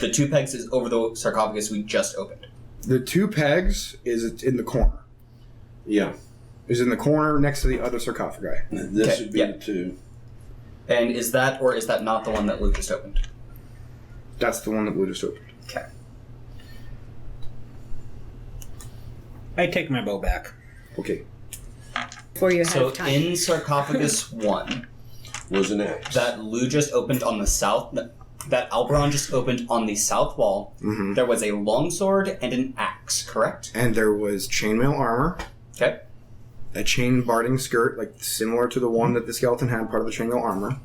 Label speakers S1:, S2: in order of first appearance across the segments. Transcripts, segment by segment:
S1: The 2 pegs is over the sarcophagus we just opened.
S2: The 2 pegs is in the corner.
S3: Yeah.
S2: Is in the corner next to the other sarcophagi.
S3: This would be the 2.
S1: And is that or is that not the one that Luke just opened?
S2: That's the one that Blue just opened.
S1: Okay.
S4: I take my bow back.
S2: Okay.
S5: Before you
S1: So
S5: have time.
S1: in sarcophagus 1,
S3: Was an axe.
S1: that Lou just opened on the south, that Alberon just opened on the south wall, there was a longsword and an axe, correct?
S2: And there was chainmail armor.
S1: Okay.
S2: A chain barding skirt, like similar to the one that the skeleton had, part of the chainmail armor.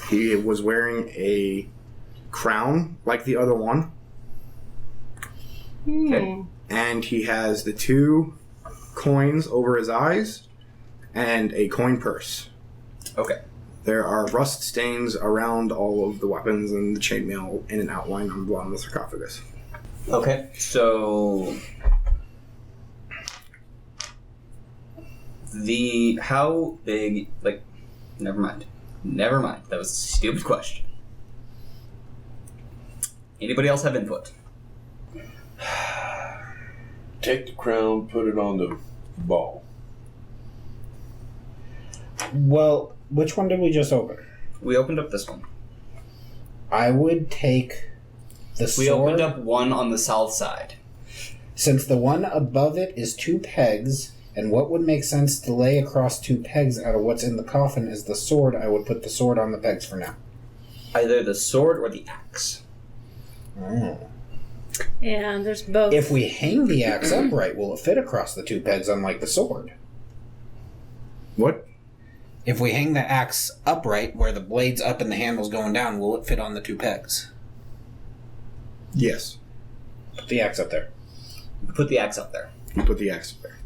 S2: He was wearing a crown, like the other one.
S1: Okay.
S2: And he has the 2 coins over his eyes and a coin purse.
S1: Okay.
S2: There are rust stains around all of the weapons and the chainmail in an outline on the bottom of the sarcophagus.
S1: Okay. So how big, like, never mind. That was a stupid question. Anybody else have input?
S3: Take the crown, put it on the ball.
S4: Well, which one did we just open?
S1: We opened up this one.
S4: I would take the
S1: We
S4: sword.
S1: opened up one on the south side.
S4: Since the one above it is 2 pegs, and what would make sense to lay across 2 pegs out of what's in the coffin is the sword, I would put the sword on the pegs for now.
S1: Either the sword or the axe.
S4: Oh.
S5: Yeah, there's both.
S4: If we hang the axe upright, will it fit across the 2 pegs unlike the sword?
S2: What?
S4: If we hang the axe upright, where the blade's up and the handle's going down, will it fit on the 2 pegs?
S2: Yes.
S4: Put the axe up there.
S1: Put the axe up there.
S2: You put the axe there.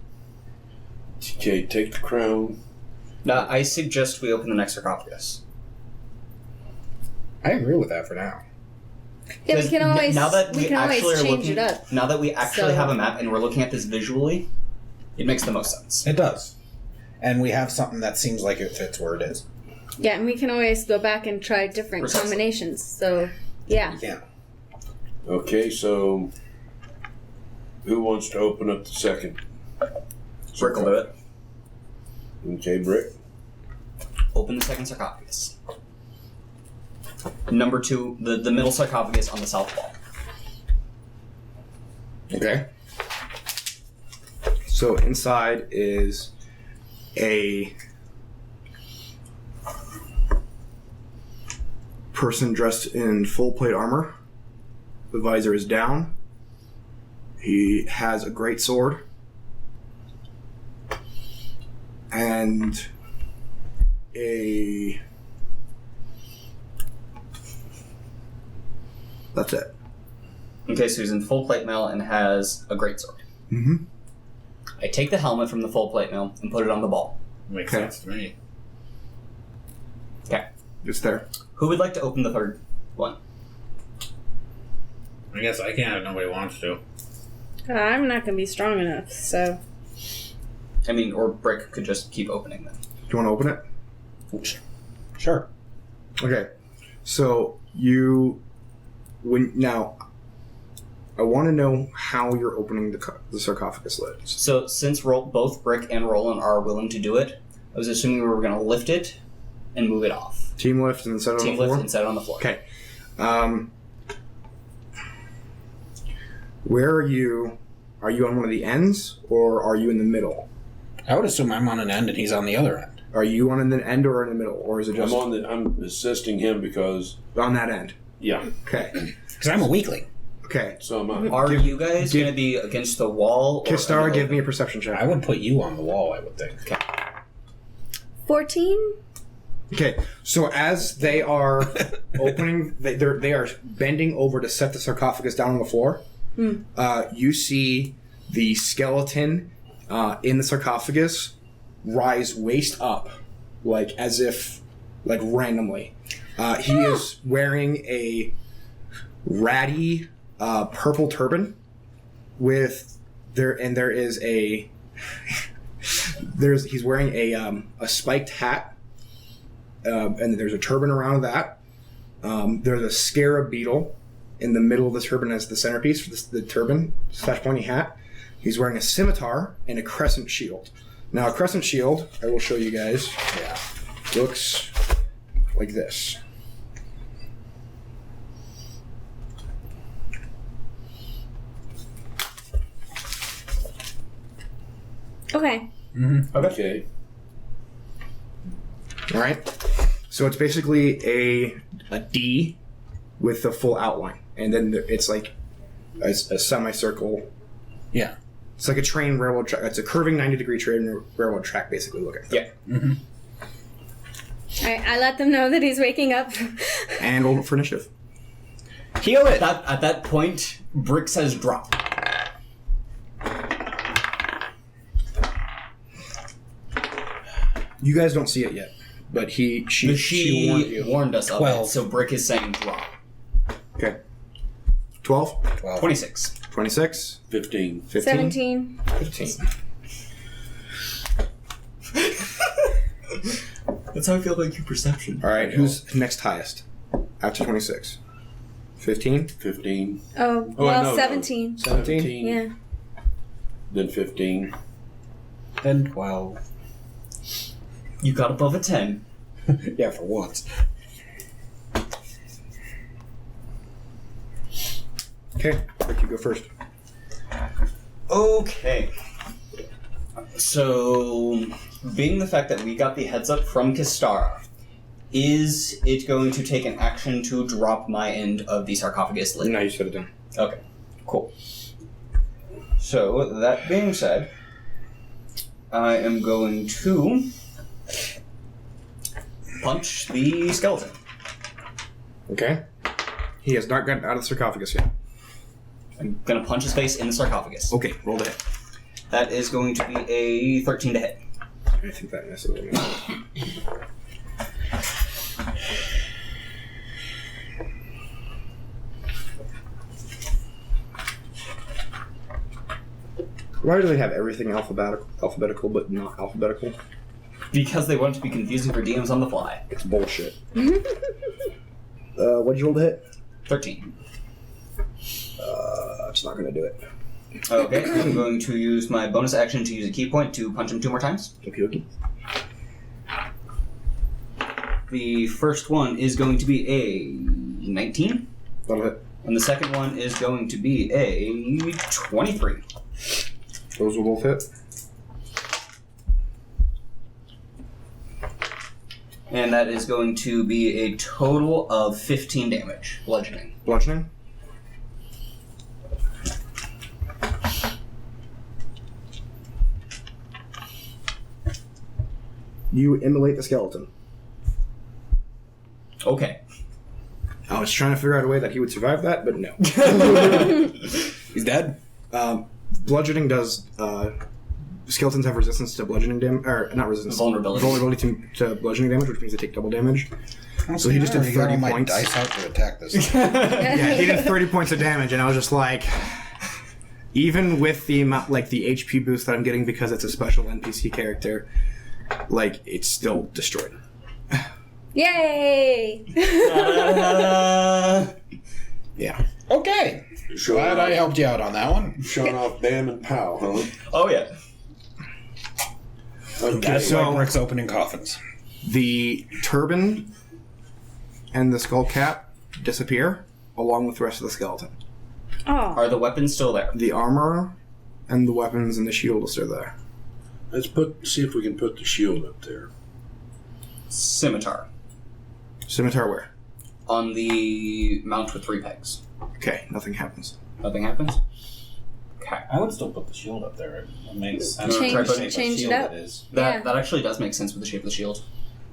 S3: Okay, take the crown.
S1: Now, I suggest we open the next sarcophagus.
S4: I agree with that for now.
S5: yeah, we can always,
S1: now that
S5: we can always
S1: actually are
S5: change
S1: looking,
S5: it up.
S1: Now that we actually
S5: So-
S1: have a map and we're looking at this visually, it makes the most sense.
S4: It does. And we have something that seems like it fits where it is.
S5: Yeah, and we can always go back and try different
S1: Precisely.
S5: combinations. So, yeah.
S4: Yeah.
S3: Okay, so who wants to open up the second?
S1: Brick will do it.
S3: Okay, Brick.
S1: Open the second sarcophagus. Number 2, the middle sarcophagus on the south wall.
S2: Okay. So inside is a person dressed in full plate armor. The visor is down. He has a great sword. And that's it.
S1: Okay, so he's in full plate mail and has a greatsword.
S2: Mm-hmm.
S1: I take the helmet from the full plate mail and put it on the ball.
S4: Makes
S2: Okay.
S4: sense to me.
S1: Okay.
S2: It's there.
S1: Who would like to open the third one?
S4: I guess I can't if nobody wants to.
S5: I'm not going to be strong enough, so.
S1: I mean, or Brick could just keep opening them.
S2: Do you want to open it?
S4: Sure.
S2: Okay. So now, I want to know how you're opening the sarcophagus lids.
S1: So since both Brick and Roland are willing to do it, I was assuming we were going to lift it and move it off.
S2: Team lift and set it on
S1: Team
S2: the floor?
S1: lift and set it on the floor.
S2: Okay. Where are you? Are you on one of the ends, or are you in the middle?
S4: I would assume I'm on an end and he's on the other end.
S2: Are you on the end or in the middle, or is it just
S3: I'm assisting him because
S2: on that end?
S3: yeah.
S2: Okay.
S4: Because I'm a weakling.
S2: Okay.
S3: So am I.
S1: Are you guys going to be against the wall? Or
S2: Kistara,
S1: under
S2: give
S1: the-
S2: me a perception check.
S4: I would put you on the wall, I would think.
S5: 14?
S2: Okay, so as they are opening, they are bending over to set the sarcophagus down on the floor. You see the skeleton in the sarcophagus rise waist up, like as if, like randomly. He is wearing a ratty purple turban with there is a he's wearing a spiked hat. And there's a turban around that. There's a scarab beetle in the middle of the turban as the centerpiece for the turban / pointy hat. He's wearing a scimitar and a crescent shield. Now, a crescent shield, I will show you guys, looks like this.
S5: Okay.
S3: Okay.
S2: All right. So it's basically a D with the full outline, and then it's like a semicircle.
S4: Yeah.
S2: It's like a train railroad track. It's a curving 90-degree train railroad track, basically looking.
S1: Yeah.
S5: I let them know that he's waking up.
S2: And roll for initiative.
S1: Heal it! At that point, Brick says drop.
S2: You guys don't see it yet, but she warned you.
S1: warned us of
S4: 12.
S1: it, so Brick is saying drop.
S2: Okay. 12,
S1: 26.
S2: 26,
S3: 15.
S2: 15,
S5: 17.
S2: 15.
S1: That's how I feel about your perception.
S2: All right, who's next highest after 26? 15?
S3: 15.
S5: Oh,
S3: Oh,
S5: well,
S3: no, no.
S5: 17.
S2: 17?
S5: Yeah.
S3: Then 15.
S4: Then 12.
S1: You got above a 10.
S4: Yeah, for once.
S2: Okay, Rick, you go first.
S1: Okay. So, being the fact that we got the heads up from Kistara, is it going to take an action to drop my end of the sarcophagus lid?
S2: No, you set it down.
S1: Okay, cool. So, that being said, I am going to punch the skeleton.
S2: Okay. He has not gotten out of the sarcophagus yet.
S1: I'm going to punch his face in the sarcophagus.
S2: Okay, roll the hit.
S1: That is going to be a 13 to hit.
S2: I think that misses. Why do they have everything alphabetical but not alphabetical?
S1: Because they want it to be confusing for DMs on the fly.
S2: It's bullshit. What'd you roll to hit?
S1: 13.
S2: It's not gonna do it.
S1: Okay, I'm going to use my bonus action to use a key point to punch him 2 more times.
S2: Okay, okay.
S1: The first one is going to be a 19,
S2: That'll hit.
S1: and the second one is going to be a 23.
S2: Those will both hit.
S1: And that is going to be a total of 15 damage, bludgeoning.
S2: Bludgeoning. You immolate the skeleton.
S1: Okay.
S2: I was trying to figure out a way that he would survive that, but no.
S4: He's dead?
S2: Bludgeoning does... skeletons have resistance to bludgeoning damage, or not resistance.
S1: Vulnerability.
S2: To bludgeoning damage, which means they take double damage.
S4: So
S2: he just did
S4: I got
S2: 30
S4: all my
S2: points.
S4: dice out to attack this.
S2: Yeah, he did 30 points of damage, and I was just like... Even with the amount, like, the HP boost that I'm getting because it's a special NPC character, like, it's still destroyed.
S5: Yay!
S2: Yeah.
S4: Okay. Glad I helped you out on that one.
S3: Showing off Bam and Pow, huh?
S1: Oh, yeah.
S3: Okay.
S4: That's
S2: So-
S4: why Brick's opening coffins.
S2: The turban and the skull cap disappear, along with the rest of the skeleton.
S5: Oh.
S1: Are the weapons still there?
S2: The armor and the weapons and the shield are still there.
S3: Let's see if we can put the shield up there.
S1: Scimitar.
S2: Scimitar where?
S1: On the mount with 3 pegs.
S2: Okay, nothing happens.
S1: Nothing happens? Okay.
S6: I would still put the shield up there. It makes sense.
S1: Change-
S6: Try putting the
S5: change it
S6: shield
S5: up.
S6: is.
S1: That actually does make sense with the shape of the shield.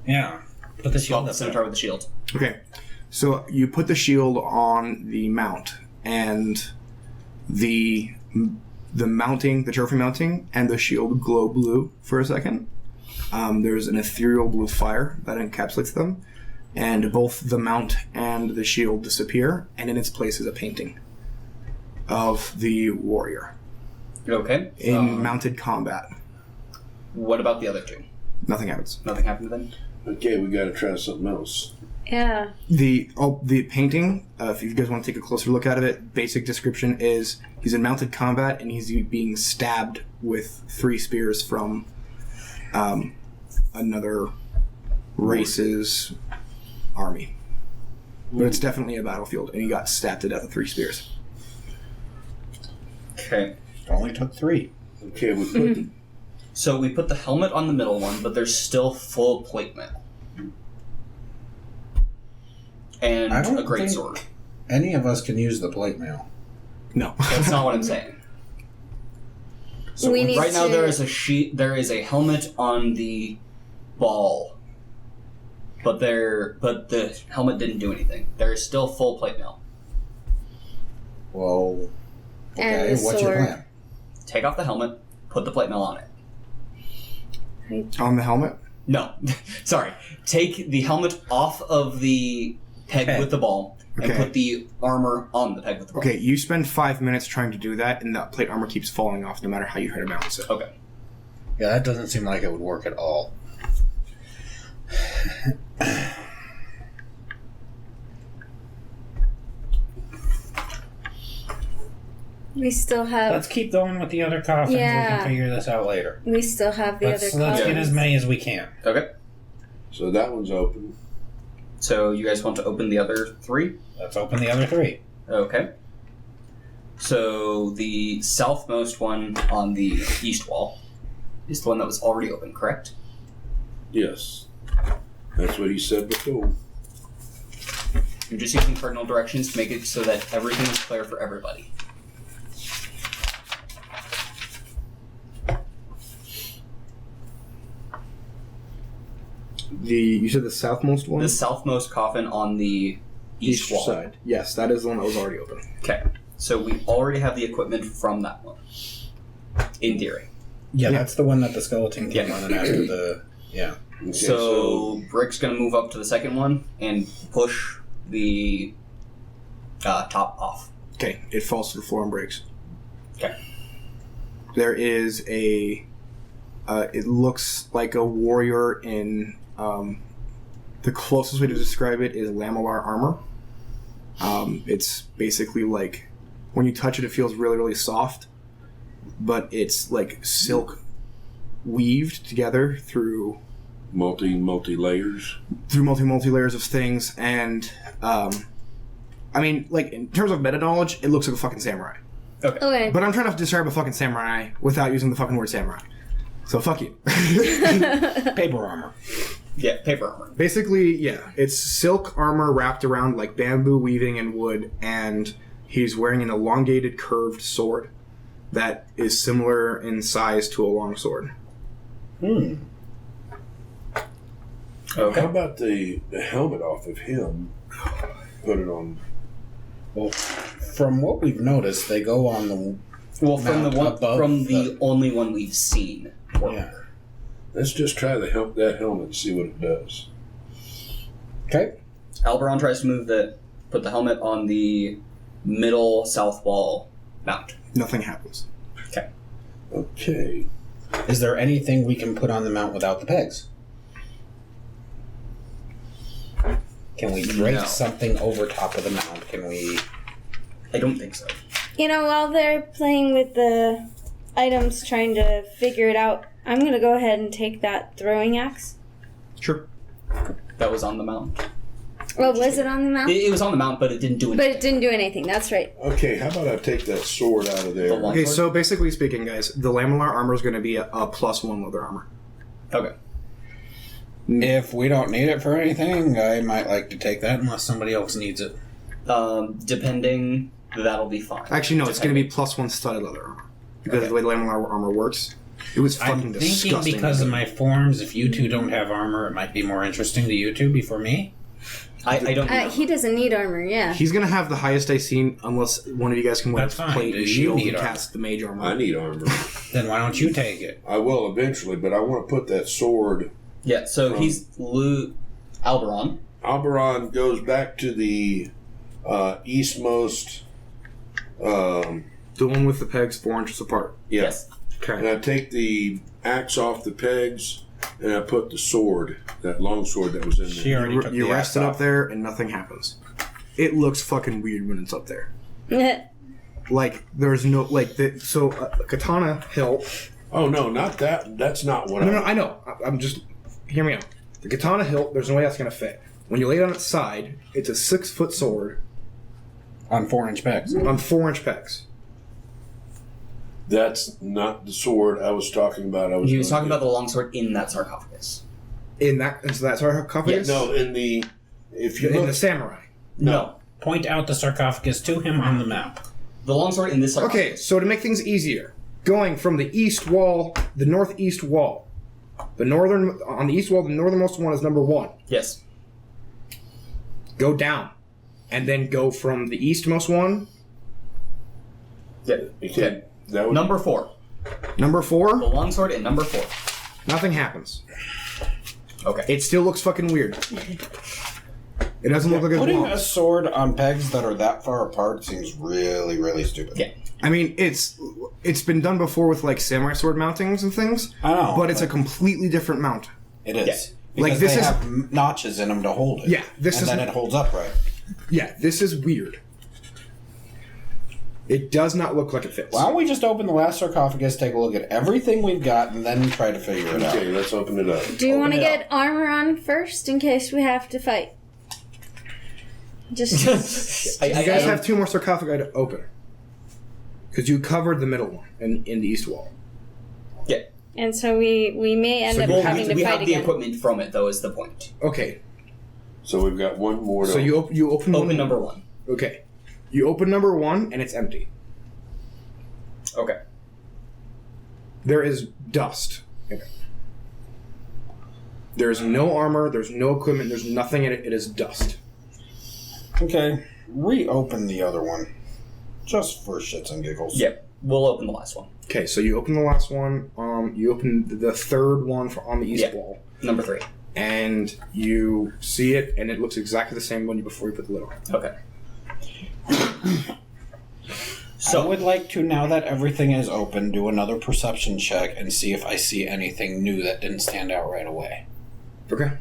S6: Yeah. Put the
S1: Oh,
S6: shield
S1: the
S6: up
S1: scimitar
S6: there.
S1: with the shield.
S2: Okay, so you put the shield on the mount, and the mounting, the trophy mounting, and the shield glow blue for a second. There's an ethereal blue fire that encapsulates them, and both the mount and the shield disappear, and in its place is a painting of the warrior
S1: Okay.
S2: in mounted combat.
S1: What about the other 2?
S2: Nothing happens.
S1: Nothing happened to them?
S3: Okay, we gotta try something else.
S5: Yeah.
S2: The painting, if you guys want to take a closer look at it, basic description is he's in mounted combat and he's being stabbed with 3 spears from another race's army. But it's definitely a battlefield, and he got stabbed to death with 3 spears.
S1: Okay.
S4: It only took 3.
S3: Okay, we put the,
S1: So we put the helmet on the middle one, but there's still full plate mail. And
S4: I don't
S1: a great
S4: think-
S1: sword.
S4: Any of us can use the plate mail.
S2: No.
S1: That's not what I'm saying. So
S5: We need
S1: right now
S5: to-
S1: there is a helmet on the ball. But the helmet didn't do anything. There is still full plate mail.
S4: Well,
S5: And
S4: okay,
S5: the
S4: what's your
S5: sword.
S4: plan?
S1: Take off the helmet, put the plate mail on it.
S2: On the helmet?
S1: No, sorry. Take the helmet off of the peg with the ball and
S2: Okay.
S1: put the armor on the peg with the ball.
S2: Okay, you spend 5 minutes trying to do that, and that plate armor keeps falling off no matter how you try to balance it.
S1: Okay.
S4: Yeah, that doesn't seem like it would work at all.
S5: We still have.
S6: Let's keep going with the other coffins. We
S5: Yeah.
S6: can figure this out later.
S5: We still have the
S6: Let's
S5: other
S6: get
S5: coffins.
S6: as many as we can.
S1: Okay.
S3: so that one's open.
S1: So you guys want to open the other 3?
S6: Let's open the other 3.
S1: Okay. So the southmost one on the east wall is the one that was already open, correct?
S3: Yes. That's what he said before.
S1: You're just using cardinal directions to make it so that everything is clear for everybody.
S2: You said the southmost one?
S1: The southmost coffin on the east wall.
S2: side. Yes, that is the one that was already open.
S1: Okay. So we already have the equipment from that one. In theory.
S4: Yeah,
S2: Yeah.
S4: that's the one that the skeleton came
S1: Yeah.
S4: running after the. Yeah.
S3: Okay,
S1: So Brick's gonna move up to the second one and push the top off.
S2: Okay, it falls to the floor and breaks.
S1: Okay.
S2: There is a. It looks like a warrior in. The closest way to describe it is lamellar armor. It's basically like when you touch it, it feels really, really soft, but it's like silk weaved together through
S3: multi layers.
S2: multi layers of things, and I mean, like in terms of meta knowledge, it looks like a fucking samurai.
S5: Okay.
S2: But I'm trying to describe a fucking samurai without using the fucking word samurai. So fuck you.
S4: Paper armor.
S1: Yeah, paper armor.
S2: Basically, yeah, it's silk armor wrapped around like bamboo weaving and wood, and he's wearing an elongated curved sword that is similar in size to a long sword.
S3: How
S1: Okay.
S3: about the helmet off of him? Put it on.
S4: Well, from what we've noticed, they go on the.
S1: Well, from the
S4: Mount
S1: one
S4: above
S1: from the
S4: the-
S1: only one we've seen.
S4: Yeah.
S3: Let's just try that helmet and see what it does.
S4: Okay.
S1: Alberon tries to put the helmet on the middle south wall mount.
S2: Nothing happens.
S3: Okay.
S4: Is there anything we can put on the mount without the pegs? Can we drape
S1: No.
S4: something over top of the mount? Can we?
S1: I don't think so.
S5: You know, while they're playing with the items, trying to figure it out, I'm gonna go ahead and take that throwing axe.
S2: Sure.
S1: That was on the mount.
S5: Oh, was it on the mount?
S1: It was on the mount, but it didn't do
S5: But
S1: anything.
S5: it didn't do anything. That's right.
S3: Okay, how about I take that sword out of there?
S1: The long-
S2: Okay, so basically speaking, guys, the lamellar armor is going to be a +1 leather armor.
S1: Okay.
S4: If we don't need it for anything, I might like to take that unless somebody else needs it.
S1: Depending, that'll be fine.
S2: Actually, no, it's going to be +1 studded leather armor because of the way the lamellar armor works. It was fucking
S6: I'm
S2: disgusting.
S6: thinking because of my forms, if you two don't have armor, it might be more interesting to you two before me.
S1: I don't know.
S5: He doesn't need armor, yeah.
S2: He's gonna have the highest I've seen, unless one of you guys can wear
S6: That's fine.
S2: plate
S6: Do
S2: and
S6: you
S2: shield
S6: need
S2: and
S6: armor?
S2: cast the mage armor.
S3: I need armor.
S6: Then why don't you take it?
S3: I will eventually, but I want to put that sword.
S1: Yeah, so he's Alberon.
S3: Alberon goes back to the eastmost.
S2: The one with the pegs 4 inches apart.
S3: Yeah.
S1: Yes.
S3: And
S2: Okay.
S3: I take the axe off the pegs And I put the sword, that long sword that was in
S6: She
S3: there.
S6: already took
S2: You
S6: the
S2: rest it
S6: axe
S2: up
S6: off.
S2: there, and nothing happens. It looks fucking weird when it's up there. Like, there's no, like, so katana hilt.
S3: Oh, no, not that. That's not what
S2: No, I know. I'm just, hear me out. The katana hilt, there's no way that's going to fit. When you lay it on its side, it's a 6-foot sword
S4: On 4-inch pegs.
S2: on 4-inch pegs.
S3: That's not the sword I was talking about.
S1: He was talking about the longsword in that sarcophagus.
S2: In that, and so that's our sarcophagus?
S3: No, in the... If you
S2: In
S3: look...
S2: the samurai.
S1: No.
S6: Point out the sarcophagus to him on the map.
S1: The longsword in this sarcophagus.
S2: Okay, so to make things easier, going from the east wall, the northeast wall, on the east wall, the northernmost one is number 1.
S1: Yes.
S2: Go down, and then go from the eastmost one.
S1: Yeah.
S3: Okay. That would...
S1: Number 4.
S2: Number 4,
S1: The longsword in number 4.
S2: nothing happens.
S1: Okay.
S2: It still looks fucking weird. It doesn't look like it
S7: Putting a
S2: belongs.
S7: sword on pegs that are that far apart seems really, really stupid.
S1: Yeah.
S2: I mean, it's been done before with like samurai sword mountings and things.
S7: I know,
S2: but it's a completely different mount.
S7: It is.
S1: Yeah.
S7: Because
S2: Like, this
S7: they
S2: is-
S7: have notches in them to hold it.
S2: Yeah, this
S7: and
S2: is-
S7: then it holds upright.
S2: Yeah, this is weird. It does not look like it fits.
S7: Why don't we just open the last sarcophagus, take a look at everything we've got, and then try to figure it out?
S3: Okay, let's open it up.
S5: Do you want to
S1: Open it
S5: get armor on first in case we have to fight? Just
S2: You guys have 2 more sarcophagi to open. Because you covered the middle one in the east wall.
S1: Yeah.
S5: and so we may end
S2: So
S5: up
S2: you
S1: Well,
S5: having to
S1: we
S5: fight
S1: have the
S5: again.
S1: equipment from it, though, is the point.
S2: Okay,
S3: So we've got one more to
S2: so you open
S1: Open
S2: one.
S1: number 1.
S2: Okay, you open number 1 and it's empty.
S1: Okay.
S2: There is dust in it. There is no armor. There's no equipment. There's nothing in it. It is dust.
S7: Okay, reopen the other one. Just for shits and giggles.
S1: Yeah. We'll open the last one.
S2: Okay, so you open the last one. You open the third one on the east
S1: Yeah.
S2: wall,
S1: Number 3.
S2: and you see it, and it looks exactly the same when before you put the lid on.
S1: Okay.
S7: I would like to, now that everything is open, do another perception check and see if I see anything new that didn't stand out right away.
S2: Okay.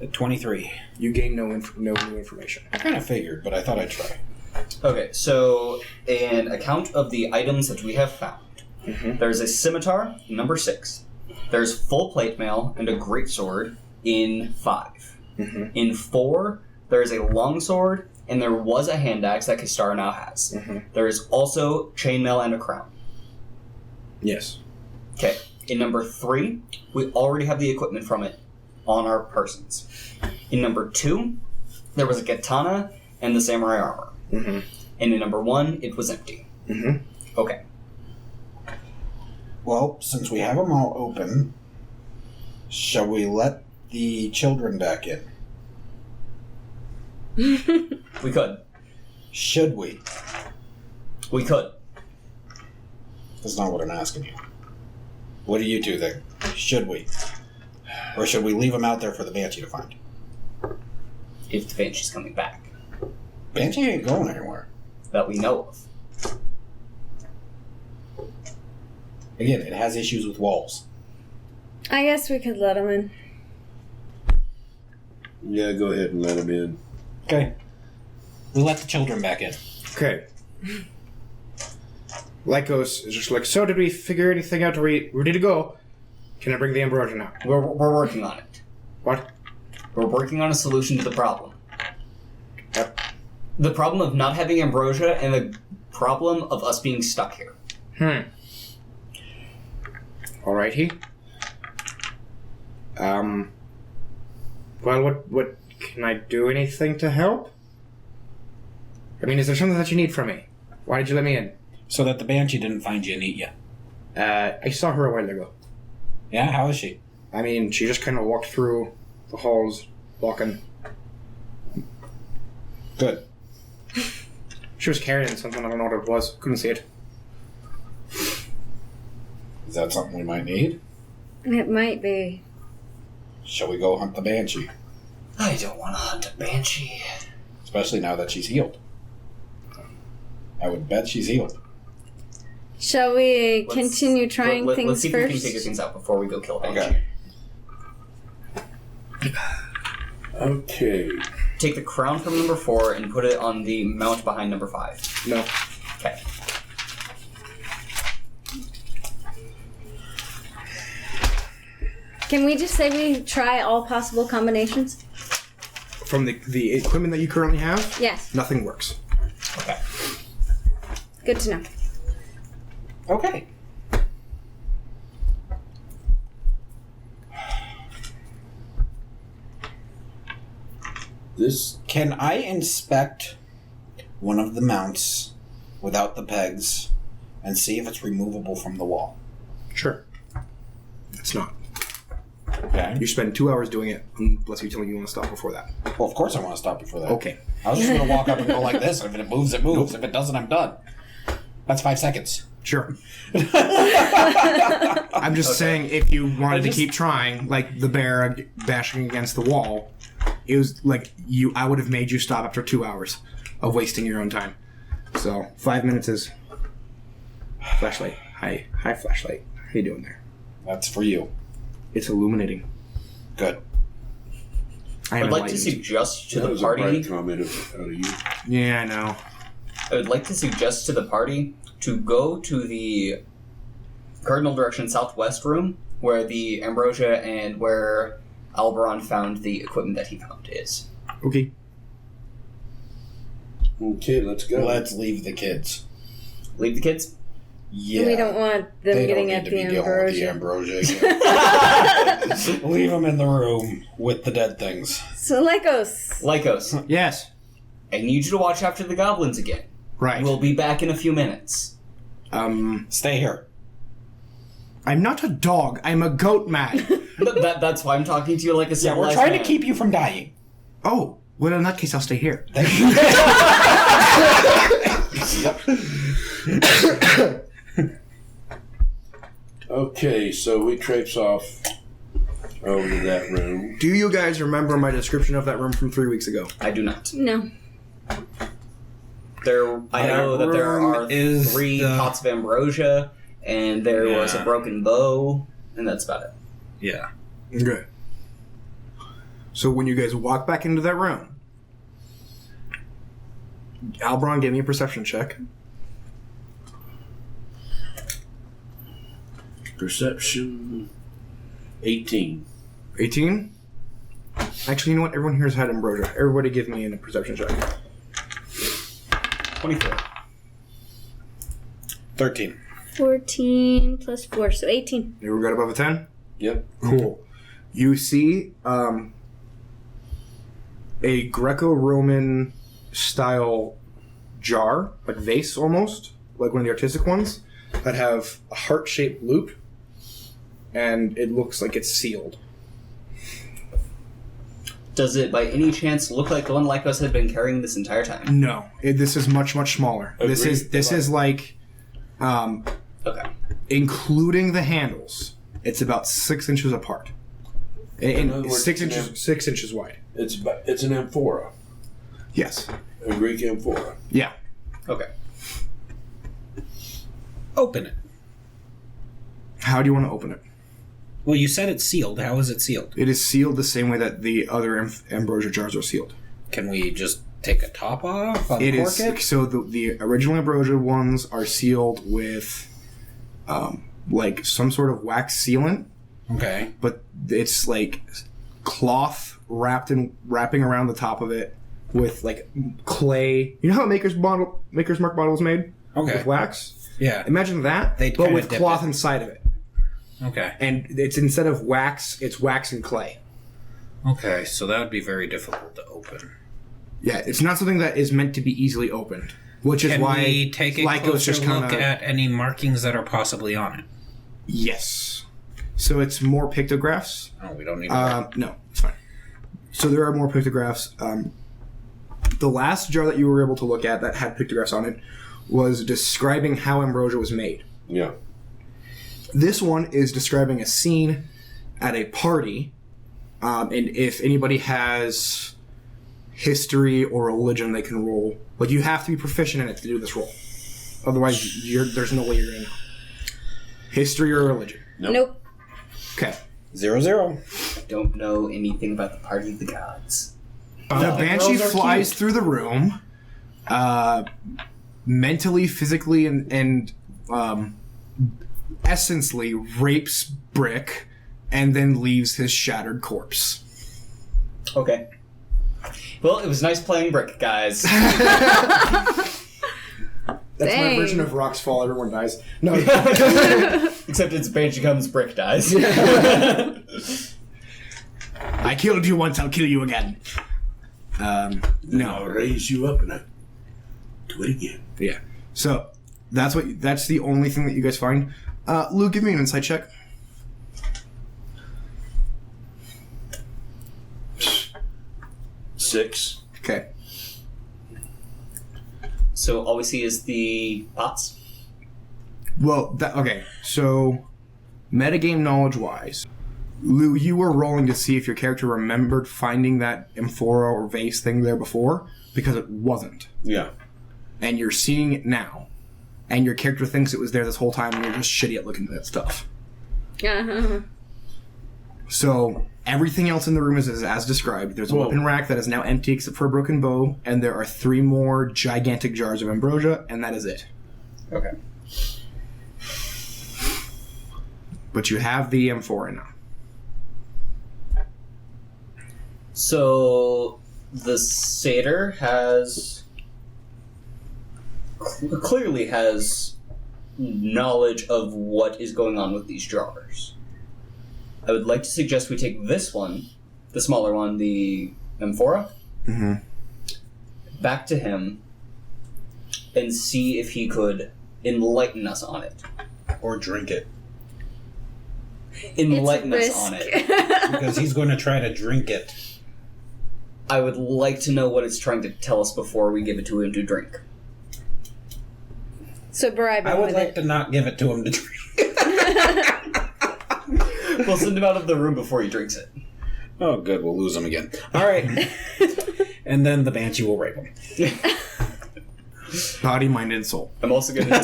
S6: At 23.
S2: You gain no new information.
S7: I kind of figured, but I thought I'd try.
S1: Okay, so an account of the items that we have found. There's a scimitar, number 6. There's full plate mail and a greatsword in 5. In 4, there's a longsword, and there was a hand axe that Kistar now has. There is also chainmail and a crown.
S2: Yes.
S1: Okay, in number 3, we already have the equipment from it on our persons. In number 2, there was a katana and the samurai armor. And in number 1, it was empty. Okay.
S7: Well, since we have them all open, shall we let the children back in?
S1: We could.
S7: Should we?
S1: We could.
S7: That's not what I'm asking you. What do you two think? Should we? Or should we leave them out there for the Banshee to find?
S1: If the Banshee's coming back.
S7: Banshee ain't going anywhere.
S1: That we know of.
S7: Again, it has issues with walls.
S5: I guess we could let him in.
S3: Yeah, go ahead and let him in.
S7: Okay. We let the children back in.
S2: Okay. Lycos is just like, so did we figure anything out? Are we ready to go? Can I bring the ambrosia now?
S1: We're working on it.
S2: What?
S1: We're working on a solution to the problem.
S2: Yep.
S1: The problem of not having ambrosia and the problem of us being stuck here.
S2: Alrighty. Well, what can I do anything to help? I mean, is there something that you need from me? Why did you let me in?
S7: So that the Banshee didn't find you and eat you.
S2: I saw her a while ago.
S7: Yeah, how is she?
S2: I mean, she just kind of walked through the halls, walking.
S7: Good.
S2: She was carrying something, I don't know what it was. Couldn't see it.
S7: Is that something we might need?
S5: It might be.
S7: Shall we go hunt the Banshee?
S1: I don't want to hunt a banshee.
S7: Especially now that she's healed. I would bet she's healed.
S5: Shall we continue trying things
S1: let's see if
S5: first?
S1: we can figure things out before we go kill a banshee.
S3: Okay.
S1: Take the crown from number 4 and put it on the mount behind number 5.
S2: No.
S1: Okay.
S5: Can we just say we try all possible combinations?
S2: From the equipment that you currently have,
S5: Yes.
S2: nothing works.
S1: Okay.
S5: Good to know.
S7: Okay.
S3: This
S7: Can I inspect one of the mounts without the pegs and see if it's removable from the wall?
S2: Sure. It's not.
S7: Okay.
S2: You spend 2 hours doing it, unless you tell me you want to stop before that.
S7: Well, of course I want to stop before that.
S2: Okay.
S7: I was just going to walk up and go like this. If it moves, it moves. If it doesn't, I'm done. That's 5 seconds.
S2: Sure. I'm just saying, if you wanted to keep trying, like the bear bashing against the wall, it was like I would have made you stop after 2 hours of wasting your own time. So 5 minutes is flashlight. Hi, flashlight. How you doing there?
S7: That's for you.
S2: It's illuminating.
S7: Good.
S2: I
S1: I'd
S2: am
S1: like to
S2: enlightened.
S1: suggest to
S3: that
S1: the
S3: was a bright
S1: party.
S3: comment out of you.
S2: Yeah, I know.
S1: I would like to suggest to the party to go to the cardinal direction southwest room where the ambrosia and where Alberon found the equipment that he found is.
S2: Okay.
S3: Okay, let's go.
S7: Let's leave the kids.
S1: Leave the kids.
S7: Yeah.
S5: We don't want them
S7: They
S5: getting
S7: don't
S5: at
S7: need to
S5: the
S7: be dealing with the
S5: ambrosia.
S7: ambrosia again. Leave them in the room with the dead things.
S5: So, Lycos.
S1: Lycos,
S2: Yes.
S1: I need you to watch after the goblins again.
S2: Right.
S1: We'll be back in a few minutes.
S7: Stay here.
S2: I'm not a dog. I'm a goat man.
S1: That's why I'm talking to you like a
S7: Yeah,
S1: civilized
S7: we're trying
S1: man.
S7: to keep you from dying.
S2: Oh, well, in that case, I'll stay here.
S3: Okay, so we traipse off over to that room.
S2: Do you guys remember my description of that room from 3 weeks ago?
S1: I do not.
S5: No.
S1: I know that there
S6: room
S1: are
S6: is
S1: 3
S6: the-
S1: pots of ambrosia, and there was a
S6: Yeah.
S1: broken bow, and that's about it.
S6: Yeah.
S2: Okay. So when you guys walk back into that room, Alberon, give me a perception check.
S3: Perception 18.
S2: 18? Actually, you know what? Everyone here has had ambrosia. Everybody give me a perception check.
S1: 24.
S7: 13.
S5: 14 plus 4, so 18.
S2: You ever got above a 10?
S3: Yep.
S2: Cool. You see a Greco-Roman style jar, like vase almost, like one of the artistic ones, that have a heart-shaped loop, and it looks like it's sealed.
S1: Does it by any chance look like the one Lycos had been carrying this entire time?
S2: No, this is much smaller. This
S3: Agreed.
S2: is like,
S1: Okay.
S2: including the handles, it's about 6 inches apart.
S3: In other words,
S2: 6 inches wide.
S3: It's an amphora,
S2: Yes.
S3: a Greek amphora.
S2: Yeah.
S1: Okay.
S6: Open it.
S2: How do you want to open it?
S6: Well, you said it's sealed. How is it sealed?
S2: It is sealed the same way that the other ambrosia jars are sealed.
S6: Can we just take a top off?
S2: It
S6: Uncork
S2: is
S6: it?
S2: so the original ambrosia ones are sealed with like some sort of wax sealant,
S6: Okay.
S2: but it's like cloth wrapping around the top of it with like clay. You know how a Maker's Mark bottle is made?
S6: Okay.
S2: With wax?
S6: Yeah.
S2: Imagine that,
S6: They'd
S2: but
S6: kinda
S2: with
S6: dip
S2: cloth
S6: it.
S2: inside of it.
S6: Okay.
S2: And it's instead of wax, it's wax and clay.
S6: Okay. So that would be very difficult to open.
S2: Yeah, it's not something that is meant to be easily opened, which is
S6: Can
S2: why
S6: we take a
S2: Lycos
S6: closer
S2: just
S6: look
S2: kinda-
S6: at any markings that are possibly on it?
S2: Yes. So it's more pictographs.
S6: Oh, we don't need to.
S2: No, it's fine. So there are more pictographs. The last jar that you were able to look at that had pictographs on it was describing how ambrosia was made.
S3: Yeah.
S2: This one is describing a scene at a party, and if anybody has history or religion, they can roll. Like, you have to be proficient in it to do this roll. Otherwise, there's no way you're going to know. History or religion?
S5: Nope.
S2: Okay.
S7: 0-0.
S1: I don't know anything about the Party of the Gods.
S2: The Banshee flies through the room, mentally, physically, and essentially rapes Brick, and then leaves his shattered corpse.
S1: Okay. Well, it was nice playing Brick, guys.
S2: That's my
S5: Dang.
S2: version of Rocks Fall, everyone dies. No.
S1: Except it's Banshee comes, Brick dies.
S2: I killed you once, I'll kill you again.
S3: I'll
S2: No.
S3: raise you up and I do it again.
S2: Yeah. So, that's the only thing that you guys find. Lou, give me an insight check.
S3: 6.
S2: Okay.
S1: So all we see is the pots.
S2: Well, okay. So, metagame knowledge-wise, Lou, you were rolling to see if your character remembered finding that amphora or vase thing there before, because it wasn't.
S3: Yeah.
S2: And you're seeing it now. And your character thinks it was there this whole time, and you're just shitty at looking at that stuff.
S5: Uh-huh.
S2: So, everything else in the room is as described. There's a
S3: Whoa.
S2: weapon rack that is now empty except for a broken bow, and there are 3 more gigantic jars of ambrosia, and that is it.
S1: Okay.
S2: But you have the amphora now.
S1: So the satyr clearly has knowledge of what is going on with these jars. I would like to suggest we take this one, the smaller one, the amphora, back to him and see if he could enlighten us on it.
S7: Or drink it.
S1: Enlighten us
S5: It's
S1: on
S5: risk.
S1: it.
S7: Because he's going to try to drink it.
S1: I would like to know what it's trying to tell us before we give it to him to drink.
S5: So bribe him
S7: I would
S5: with
S7: like
S5: it.
S7: to not give it to him to drink.
S1: We'll send him out of the room before he drinks it.
S7: Oh, good. We'll lose him again. All right. And then the Banshee will rape him.
S2: Body, mind, and soul.
S1: I'm also going to...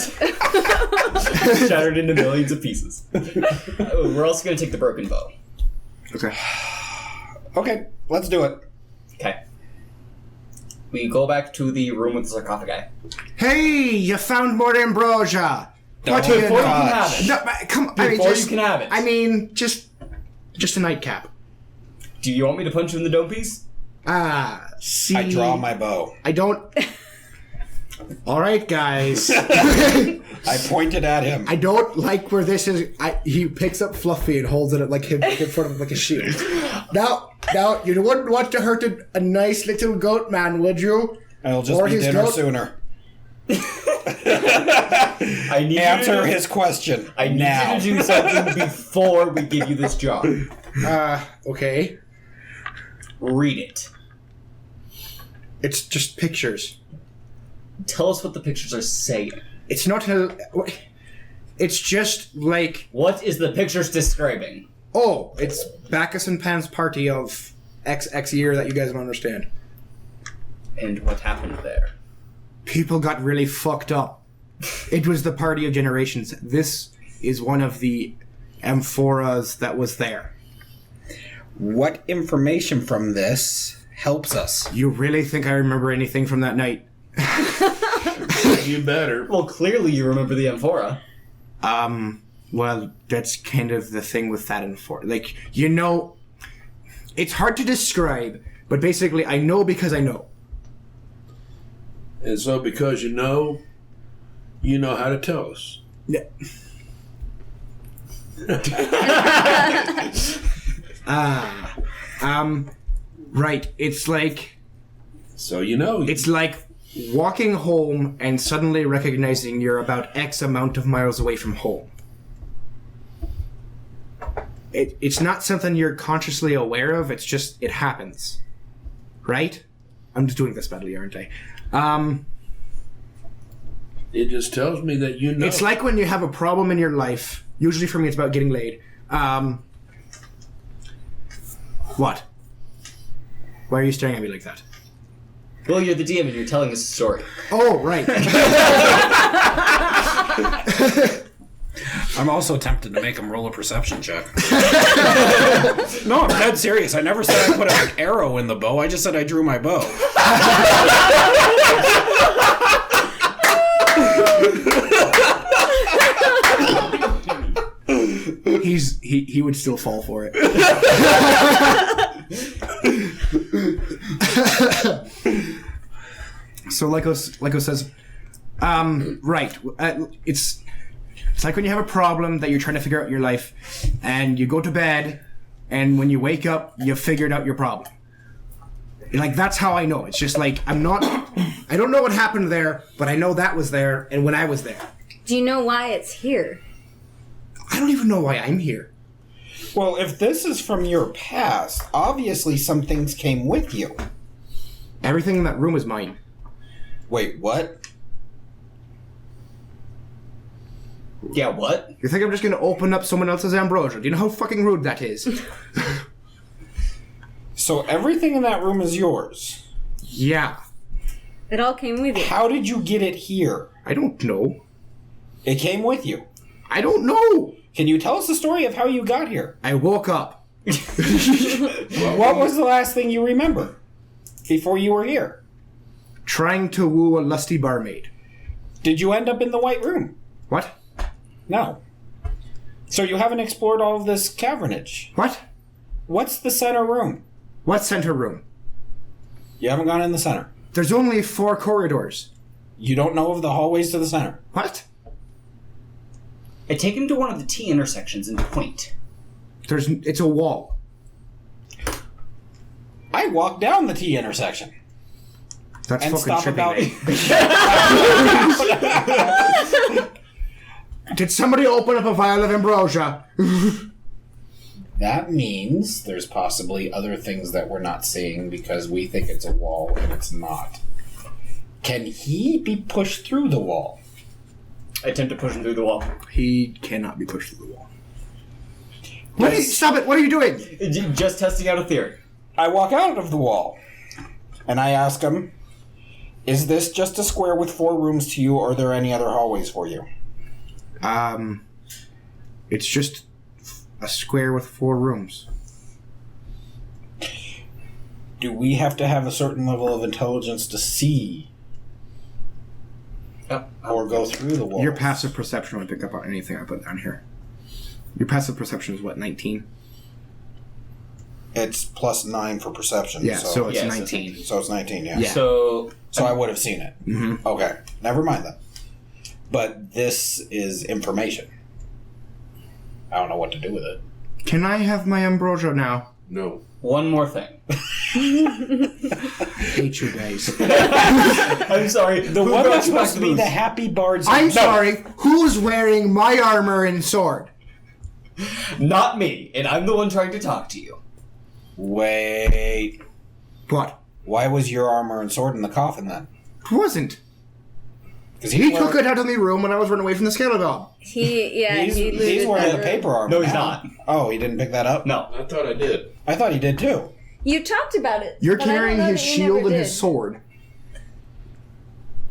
S1: shattered into millions of pieces. We're also going to take the broken bow.
S2: Okay.
S7: Okay, let's do it.
S1: Okay. We go back to the room with the sarcophagi.
S2: Hey, you found more ambrosia. What
S7: Don't
S2: do you
S1: Before you
S2: know?
S1: can have it.
S2: No, come on.
S1: Before you can have it.
S2: I mean, just a nightcap.
S1: Do you want me to punch you in the dome piece?
S2: See.
S7: I draw my bow.
S2: I don't. All right, guys.
S7: I pointed at him.
S2: I don't like where this is. He picks up Fluffy and holds it like in front of like a shield. Now, you wouldn't want to hurt a nice little goat man, would you?
S7: I'll just
S2: Or
S7: be
S2: his
S7: dinner
S2: goat-
S7: sooner.
S1: I need
S7: Answer
S1: you to,
S7: his question.
S1: I need
S7: now.
S1: you to do something before we give you this jar.
S2: Okay.
S1: Read it.
S2: It's just pictures.
S1: Tell us what the pictures are saying.
S2: It's not a. It's just like,
S1: What is the pictures describing?
S2: oh, it's Bacchus and Pan's party of XX year that you guys don't understand.
S1: And what happened there?
S2: People got really fucked up. It was the party of generations. This is one of the amphoras that was there.
S7: What information from this helps us?
S2: You really think I remember anything from that night?
S3: You better.
S1: Well, clearly you remember the amphora.
S2: Well, that's kind of the thing with that amphora. Like, you know, it's hard to describe, but basically I know because I know.
S3: And so because you know how to tell us.
S2: Yeah. Right. It's like
S3: So you know.
S2: it's like walking home and suddenly recognizing you're about X amount of miles away from home. It's not something you're consciously aware of. It's just it happens, right? I'm just doing this badly, aren't I?
S3: It just tells me that you know.
S2: It's like when you have a problem in your life. Usually for me, it's about getting laid. What? Why are you staring at me like that?
S1: Well, you're the DM and you're telling us a story.
S2: Oh, right.
S6: I'm also tempted to make him roll a perception check. No, I'm dead serious. I never said I put an arrow in the bow. I just said I drew my bow.
S2: He would still fall for it. So Lyco says, right. It's like when you have a problem that you're trying to figure out in your life, and you go to bed, and when you wake up, you've figured out your problem. Like, that's how I know. It's just like, I don't know what happened there, but I know that was there, and when I was there.
S5: Do you know why it's here?
S2: I don't even know why I'm here.
S7: Well, if this is from your past, obviously some things came with you.
S2: Everything in that room is mine.
S7: Wait, what?
S1: Yeah, what?
S2: You think I'm just going to open up someone else's ambrosia? Do you know how fucking rude that is?
S7: So everything in that room is yours?
S2: Yeah.
S5: It all came with you.
S7: How did you get it here?
S2: I don't know.
S7: It came with you.
S2: I don't know.
S7: Can you tell us the story of how you got here?
S2: I woke up.
S7: What was the last thing you remember before you were here?
S2: Trying to woo a lusty barmaid.
S7: Did you end up in the White Room?
S2: What?
S7: No. So you haven't explored all of this cavernage.
S2: What?
S7: What's the center room?
S2: What center room?
S7: You haven't gone in the center.
S2: There's only 4 corridors.
S7: You don't know of the hallways to the center.
S2: What?
S1: I take him to one of the T intersections and point.
S2: It's a wall.
S7: I walked down the T intersection.
S2: That's
S7: And
S2: fucking
S7: stop
S2: trippy,
S7: about
S2: mate. Did somebody open up a vial of ambrosia?
S4: That means there's possibly other things that we're not seeing because we think it's a wall and it's not. Can he be pushed through the wall?
S1: I attempt to push him through the wall.
S2: He cannot be pushed through the wall. Stop it! What are you doing?
S1: Just testing out a theory.
S7: I walk out of the wall, and I ask him, is this just a square with 4 rooms to you, or are there any other hallways for you?
S2: It's just a square with 4 rooms.
S7: Do we have to have a certain level of intelligence to see or go through the wall?
S2: Your passive perception would pick up on anything I put down here. Your passive perception is what, 19?
S7: It's plus 9 for perception.
S2: Yeah, so it's
S1: yeah,
S2: 19.
S7: So it's 19, yeah.
S2: Yeah.
S1: So
S7: So I would have seen it.
S2: Mm-hmm.
S7: Okay, never mind that. But this is information. I don't know what to do with it.
S2: Can I have my ambrosia now?
S3: No.
S1: one more thing.
S2: Hate you guys.
S1: I'm sorry.
S7: The one that's supposed to be the happy bards.
S2: I'm
S7: No.
S2: sorry. Who's wearing my armor and sword?
S1: Not me, and I'm the one trying to talk to you.
S7: Wait.
S2: What?
S7: Why was your armor and sword in the coffin then?
S2: It wasn't.
S7: Because
S2: He took it out of the room when I was running away from the skeleton.
S7: He's
S5: looted
S7: wearing
S5: that
S7: the
S5: room.
S7: paper armor.
S1: No, he's
S7: now.
S1: not.
S7: Oh, he didn't pick that up?
S1: No.
S3: I thought I did.
S7: I thought he did too.
S5: You talked about it.
S2: You're
S5: but I don't
S2: carrying
S5: know
S2: his
S5: that you
S2: shield
S5: never
S2: and
S5: did.
S2: his sword.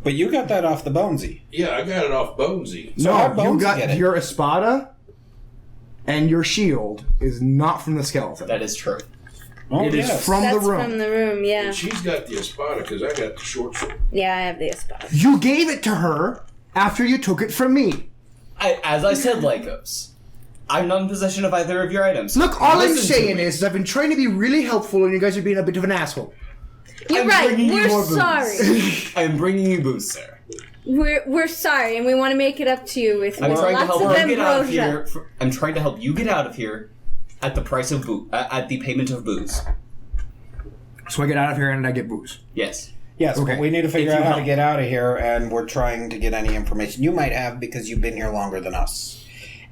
S7: But you got that off the Bonesy.
S3: Yeah, I got it off Bonesy.
S7: So how'd
S2: no, you
S7: Bonesy
S2: got
S7: get it?
S2: your espada, and your shield is not from the skeleton.
S1: That is true.
S7: Oh,
S2: It is
S7: yes.
S2: from
S5: That's
S2: the room.
S5: from the room, yeah.
S3: And she's got the espada because I got the short sword.
S5: Yeah, I have the espada.
S2: You gave it to her after you took it from me.
S1: As I said, Lycos, I'm not in possession of either of your items.
S2: Look, all I'm
S1: Listen to
S2: saying
S1: me.
S2: is I've been trying to be really helpful, and you guys are being a bit of an asshole.
S5: You're
S1: I'm
S5: right.
S1: bringing you
S5: We're
S1: more booze.
S5: sorry.
S1: I'm bringing you booze, sir.
S5: We're sorry, and we want to make it up to you with
S1: I'm trying to
S5: lots
S1: help
S5: of
S1: you get out of
S5: ambrosia.
S1: here. I'm trying to help you get out of here at the price of at the payment of booze.
S2: So I get out of here and I get booze.
S1: Yes.
S7: Yes,
S2: Okay.
S7: but we need to figure
S1: If
S7: out
S1: you
S7: how to
S1: help.
S7: get out of here, and we're trying to get any information you might have because you've been here longer than us.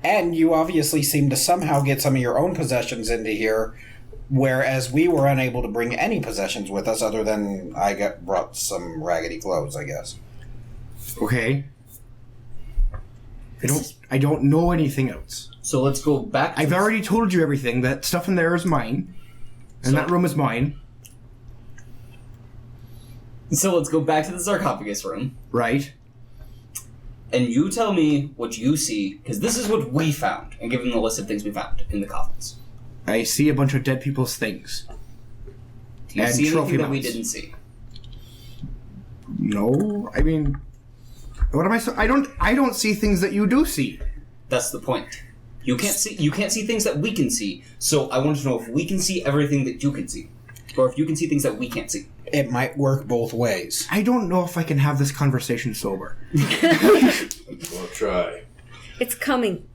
S7: And you obviously seem to somehow get some of your own possessions into here, whereas we were unable to bring any possessions with us other than brought some raggedy clothes, I guess.
S2: Okay. I don't know anything else.
S1: So let's go back.
S2: I've already told you everything. That stuff in there is mine, and that room is mine.
S1: So let's go back to the sarcophagus room.
S2: Right.
S1: And you tell me what you see, because this is what we found, and give them the list of things we found in the coffins.
S2: I see a bunch of dead people's things.
S1: Do you
S2: And
S1: see
S2: trophy
S1: anything that we
S2: mounts.
S1: didn't see?
S2: No, I mean, what am I? I don't see things that you do see.
S1: That's the point. You can't see things that we can see. So I want to know if we can see everything that you can see, or if you can see things that we can't see.
S7: It might work both ways.
S2: I don't know if I can have this conversation sober.
S3: We'll try.
S5: It's coming.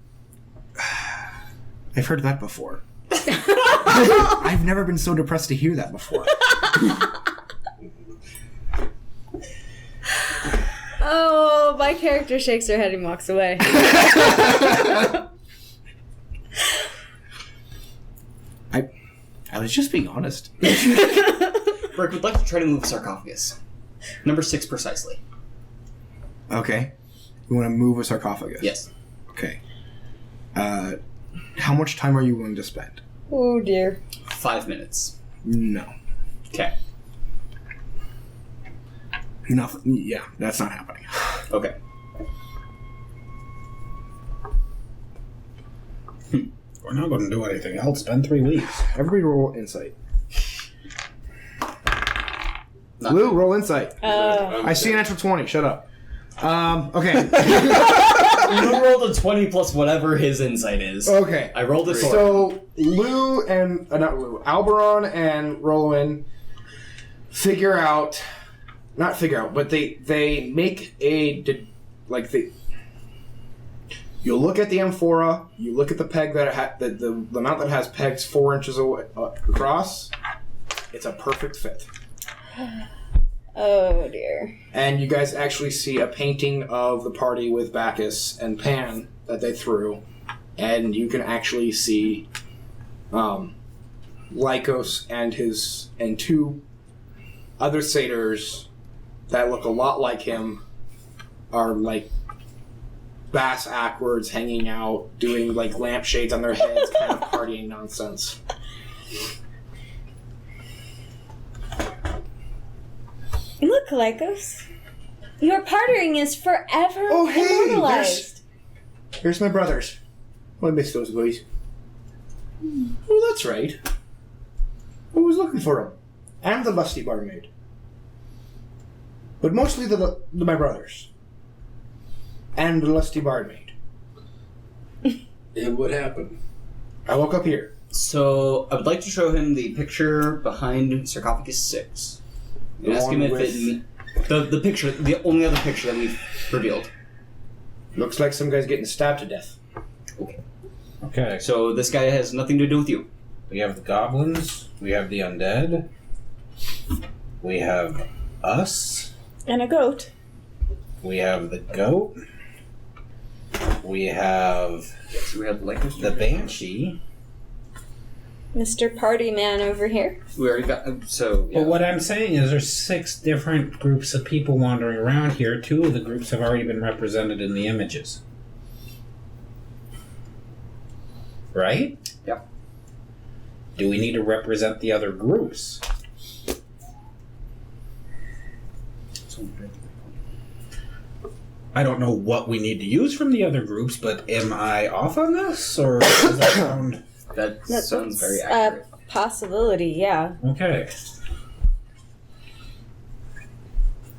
S2: I've heard that before. I've never been so depressed to hear that before.
S5: Oh, my character shakes her head and walks away.
S2: I was just being honest.
S1: Burke would like to try to move sarcophagus. Number 6 precisely.
S2: Okay. You want to move a sarcophagus?
S1: Yes.
S2: Okay. How much time are you willing to spend?
S5: Oh dear.
S1: 5 minutes.
S2: No.
S1: Okay.
S2: Nothing. Yeah, that's not happening.
S1: Okay.
S4: We're not going to do anything else. It's been 3 weeks.
S2: Everybody roll insight.
S1: Not
S2: Lou, roll insight.
S5: Oh.
S2: I see an natural 20. Shut up. Okay.
S1: You rolled a 20 plus whatever his insight is.
S2: Okay.
S1: I rolled a 4.
S2: So Lou and not Lou, Alberon and Rowan but they make you look at the amphora, you look at the peg that the mount that has pegs 4 inches away, across. It's a perfect fit.
S5: Oh dear.
S2: And you guys actually see a painting of the party with Bacchus and Pan that they threw, and you can actually see Lycos and 2 other satyrs that look a lot like him are like bass backwards, hanging out, doing like lampshades on their heads, kind of partying nonsense.
S5: Look, Lycos. Your partnering is forever immortalized.
S2: Here's my brothers. I miss those boys. Oh, that's right. I was looking for them. And the lusty barmaid. But mostly my brothers. And the lusty barmaid.
S3: It would happen.
S2: I woke up here.
S1: So I would like to show him the picture behind sarcophagus 6. And ask him if the picture, the only other picture that we've revealed.
S2: Looks like some guy's getting stabbed to death.
S1: Okay.
S4: Okay.
S1: So this guy has nothing to do with you.
S4: We have the goblins. We have the undead. We have us.
S5: And a goat.
S4: We have the goat. We have
S1: Yes, we have like
S4: the banshee.
S5: Mr. Party Man over here.
S1: We already got so. Yeah.
S4: But what I'm saying is there's 6 different groups of people wandering around here. 2 of the groups have already been represented in the images. Right?
S1: Yep.
S4: Do we need to represent the other groups? I don't know what we need to use from the other groups, but am I off on this? Or does that sound...
S1: That
S5: That's
S1: sounds very accurate.
S5: a possibility, yeah.
S4: Okay.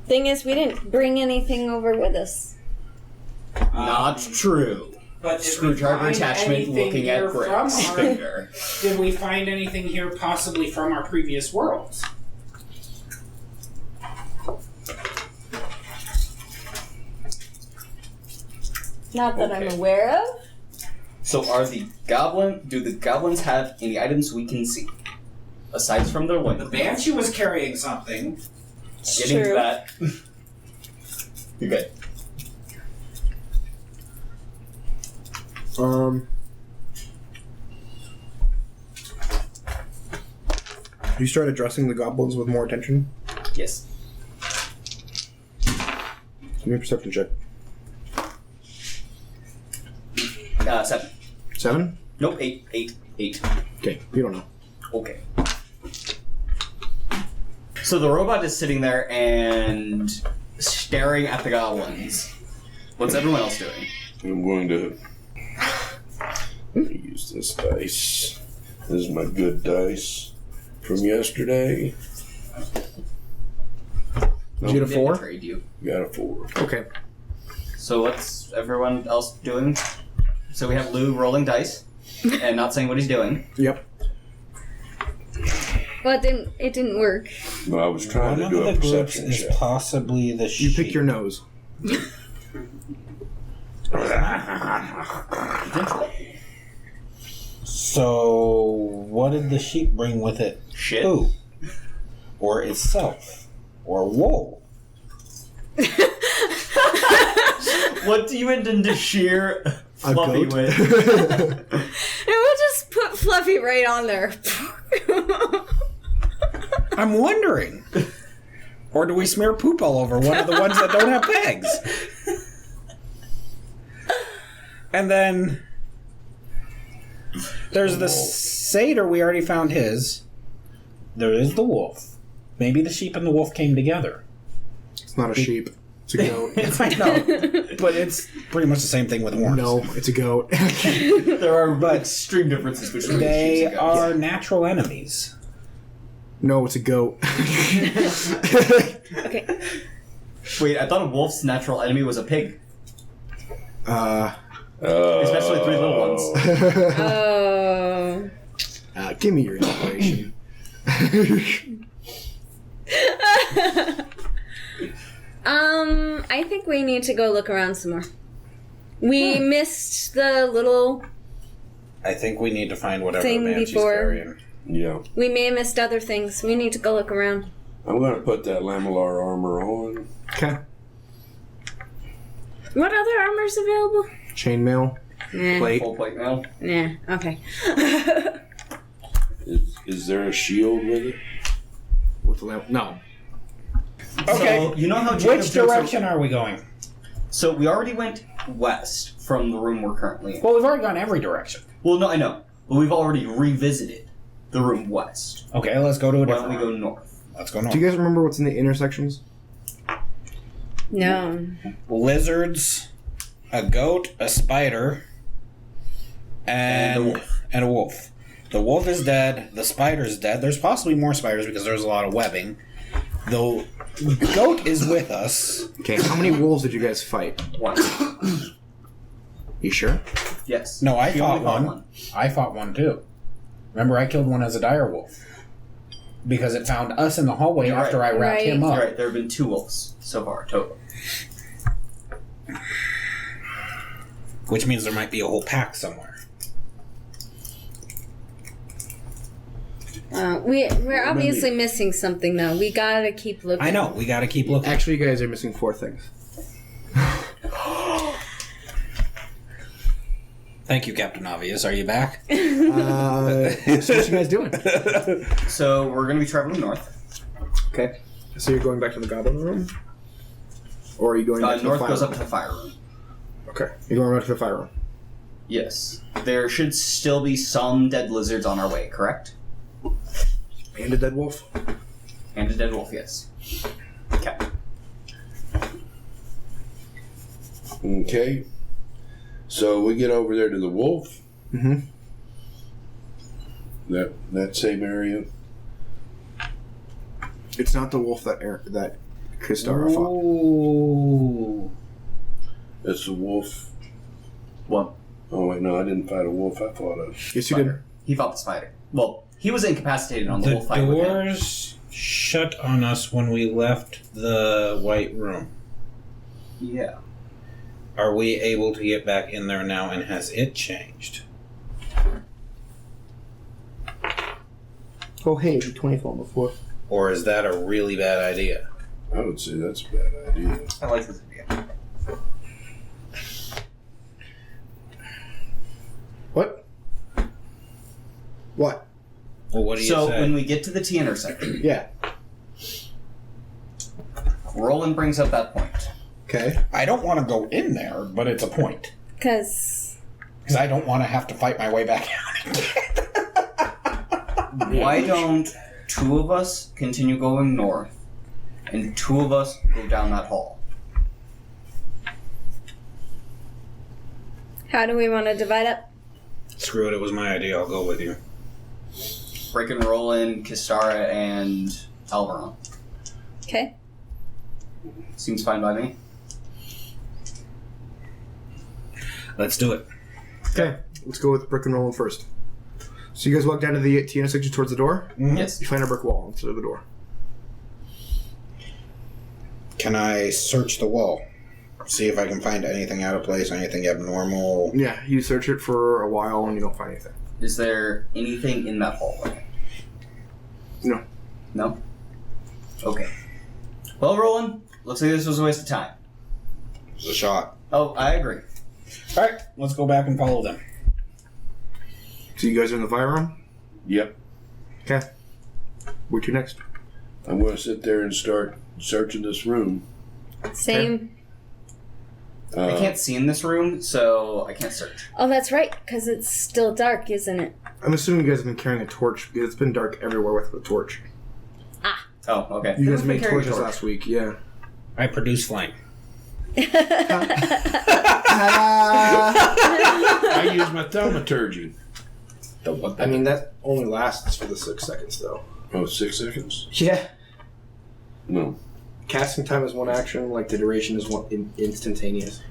S5: Thing is, we didn't bring anything over with us.
S1: Not true.
S6: But
S1: Screwdriver attachment looking at Brick's finger.
S6: Did we find anything here possibly from our previous worlds?
S5: Not that I'm aware of.
S1: So do the goblins have any items we can see? Aside from their
S6: The
S1: weapons.
S6: Banshee was carrying something.
S1: Getting to
S5: True.
S1: that. You're good.
S2: You start addressing the goblins with more attention.
S1: Yes.
S2: Give me a perception check.
S1: 7.
S2: 7?
S1: Nope, 8. Okay.
S2: Okay, you don't know.
S1: Okay. So the robot is sitting there and staring at the goblins. What's everyone else doing?
S3: I'm going to use this dice. This is my good dice from yesterday.
S2: Did you get a 4?
S1: Trade you.
S3: Got a 4.
S2: Okay.
S1: So what's everyone else doing? So we have Lou rolling dice and not saying what he's doing.
S2: Yep.
S5: Well, it didn't work.
S3: No, I was trying
S4: One
S3: to
S4: of
S3: do a
S4: the groups
S3: perception
S4: is
S3: check.
S4: possibly the
S2: You
S4: sheep.
S2: pick your nose.
S4: So, what did the sheep bring with it?
S1: Shit.
S4: Who? Or itself? Or wool?
S1: What do you intend to shear
S2: A
S1: Fluffy
S2: goat?
S1: with?
S5: And we'll just put Fluffy right on there.
S6: I'm wondering. Or do we smear poop all over one of the ones that don't have pegs? And then there's the satyr. We already found his.
S4: There is the wolf. Maybe the sheep and the wolf came together.
S2: It's not a sheep. It's a goat.
S4: I know. But it's pretty much the same thing with horns.
S2: No, it's a goat.
S1: There are extreme differences between
S4: They
S1: sheep and goats.
S4: are natural enemies.
S2: No, it's a goat.
S5: Okay.
S1: Wait, I thought a wolf's natural enemy was a pig. Especially 3 little ones.
S5: Oh.
S2: Give me your inspiration.
S5: I think we need to go look around some more. We missed the little.
S4: I think we need to find whatever
S5: Thing
S4: the banshee's
S5: before.
S4: carrying.
S3: Yeah.
S5: We may have missed other things. We need to go look around.
S3: I'm going to put that lamellar armor on.
S2: Okay.
S5: What other armor's available?
S2: Chainmail.
S5: Nah.
S2: Plate.
S1: Full plate now.
S5: Nah. Okay.
S3: Is there a shield with it?
S2: With the lamp. No.
S4: Okay.
S1: So, you know how Jacob
S4: Which
S1: jokes
S4: direction are we going?
S1: So we already went west from the room we're currently in.
S4: Well, we've already gone every direction.
S1: Well, no, I know. But we've already revisited the room west.
S4: Okay, let's go to a
S1: Why
S4: different
S1: don't we go
S4: one.
S1: north?
S4: Let's go north.
S2: Do you guys remember what's in the intersections?
S5: No.
S4: Lizards, a goat, a spider, and
S1: a wolf.
S4: and a wolf. The wolf is dead. The spider's dead. There's possibly more spiders because there's a lot of webbing. The goat is with us.
S2: Okay, how many wolves did you guys fight?
S1: 1.
S2: You sure?
S1: Yes.
S4: No, I
S1: You
S4: fought
S1: only fought
S4: one. I fought one too. Remember, I killed one as a dire wolf because it found us in the hallway
S1: You're
S4: after
S1: right.
S4: I wrapped him
S1: You're
S4: up.
S1: right. There have been 2 wolves so far, total.
S4: Which means there might be a whole pack somewhere.
S5: We're obviously missing something though. We gotta keep looking.
S4: I know. We got to keep looking.
S2: Actually, you guys are missing 4 things.
S4: Thank you, Captain Obvious. Are you back?
S2: So what you guys doing?
S1: So we're going to be traveling north.
S2: Okay. So you're going back to the goblin room? Or are you going back to
S1: North
S2: the fire
S1: goes
S2: room?
S1: up to the fire room.
S2: Okay. You're going back to the fire room.
S1: Yes. There should still be some dead lizards on our way, correct?
S2: And a dead wolf?
S1: And a dead wolf, yes. Okay.
S3: Okay. So we get over there to the wolf.
S2: Mm-hmm.
S3: That same area.
S2: It's not the wolf that Kristara fought.
S4: Ooh.
S3: That's the wolf.
S1: What?
S3: Oh wait, no, I didn't fight a wolf. I fought a.
S2: Yes, you did.
S1: Spider. He fought the spider. Well, he was incapacitated on the
S4: The
S1: wolf fight with him.
S4: doors shut on us when we left the white room.
S1: Yeah.
S4: Are we able to get back in there now, and has it changed?
S2: Oh, hey, the 20 fell before.
S4: Or is that a really bad idea?
S3: I would say that's a bad idea.
S1: I like this idea.
S2: What? What?
S4: Well, what do you
S1: So
S4: say?
S1: when we get to the T intersection,
S2: Yeah.
S1: Roland brings up that point.
S2: Okay.
S4: I don't want to go in there, but it's a point.
S5: Because
S4: Because I don't want to have to fight my way back out.
S1: Why don't 2 of us continue going north, and 2 of us go down that hall.
S5: How do we want to divide up?
S6: Screw it, it was my idea. I'll go with you.
S1: Break and roll in Kistara and Alvaron.
S5: Okay.
S1: Seems fine by me.
S6: Let's do it.
S2: Okay, let's go with brick and roll first. So you guys walk down to the intersection towards the door.
S1: Yes.
S2: You find a brick wall instead of the door.
S7: Can I search the wall? See if I can find anything out of place, anything abnormal?
S2: Yeah, you search it for a while and you don't find anything.
S1: Is there anything in that hallway?
S2: No.
S1: No? Okay. Well, Roland, looks like this was a waste of time.
S7: It's a shot.
S1: Oh, I agree.
S4: Alright, let's go back and follow them.
S2: So you guys are in the fire room?
S3: Yep.
S2: Okay. Where to next?
S3: I'm going to sit there and start searching this room.
S5: Same.
S1: I can't see in this room, so I can't search.
S5: Oh, that's right, because it's still dark, isn't it?
S2: I'm assuming you guys have been carrying a torch because it's been dark everywhere with the torch.
S1: Oh, okay.
S2: You guys
S1: Who's been
S2: made
S1: carrying a
S2: torches
S1: torch?
S2: last week, yeah.
S6: I produce flame.
S3: I use my thaumaturgy.
S2: I mean, that only lasts for the 6 seconds, though.
S3: Oh, 6 seconds?
S2: Yeah.
S3: No.
S2: Casting time is 1 action, like the duration is instantaneous.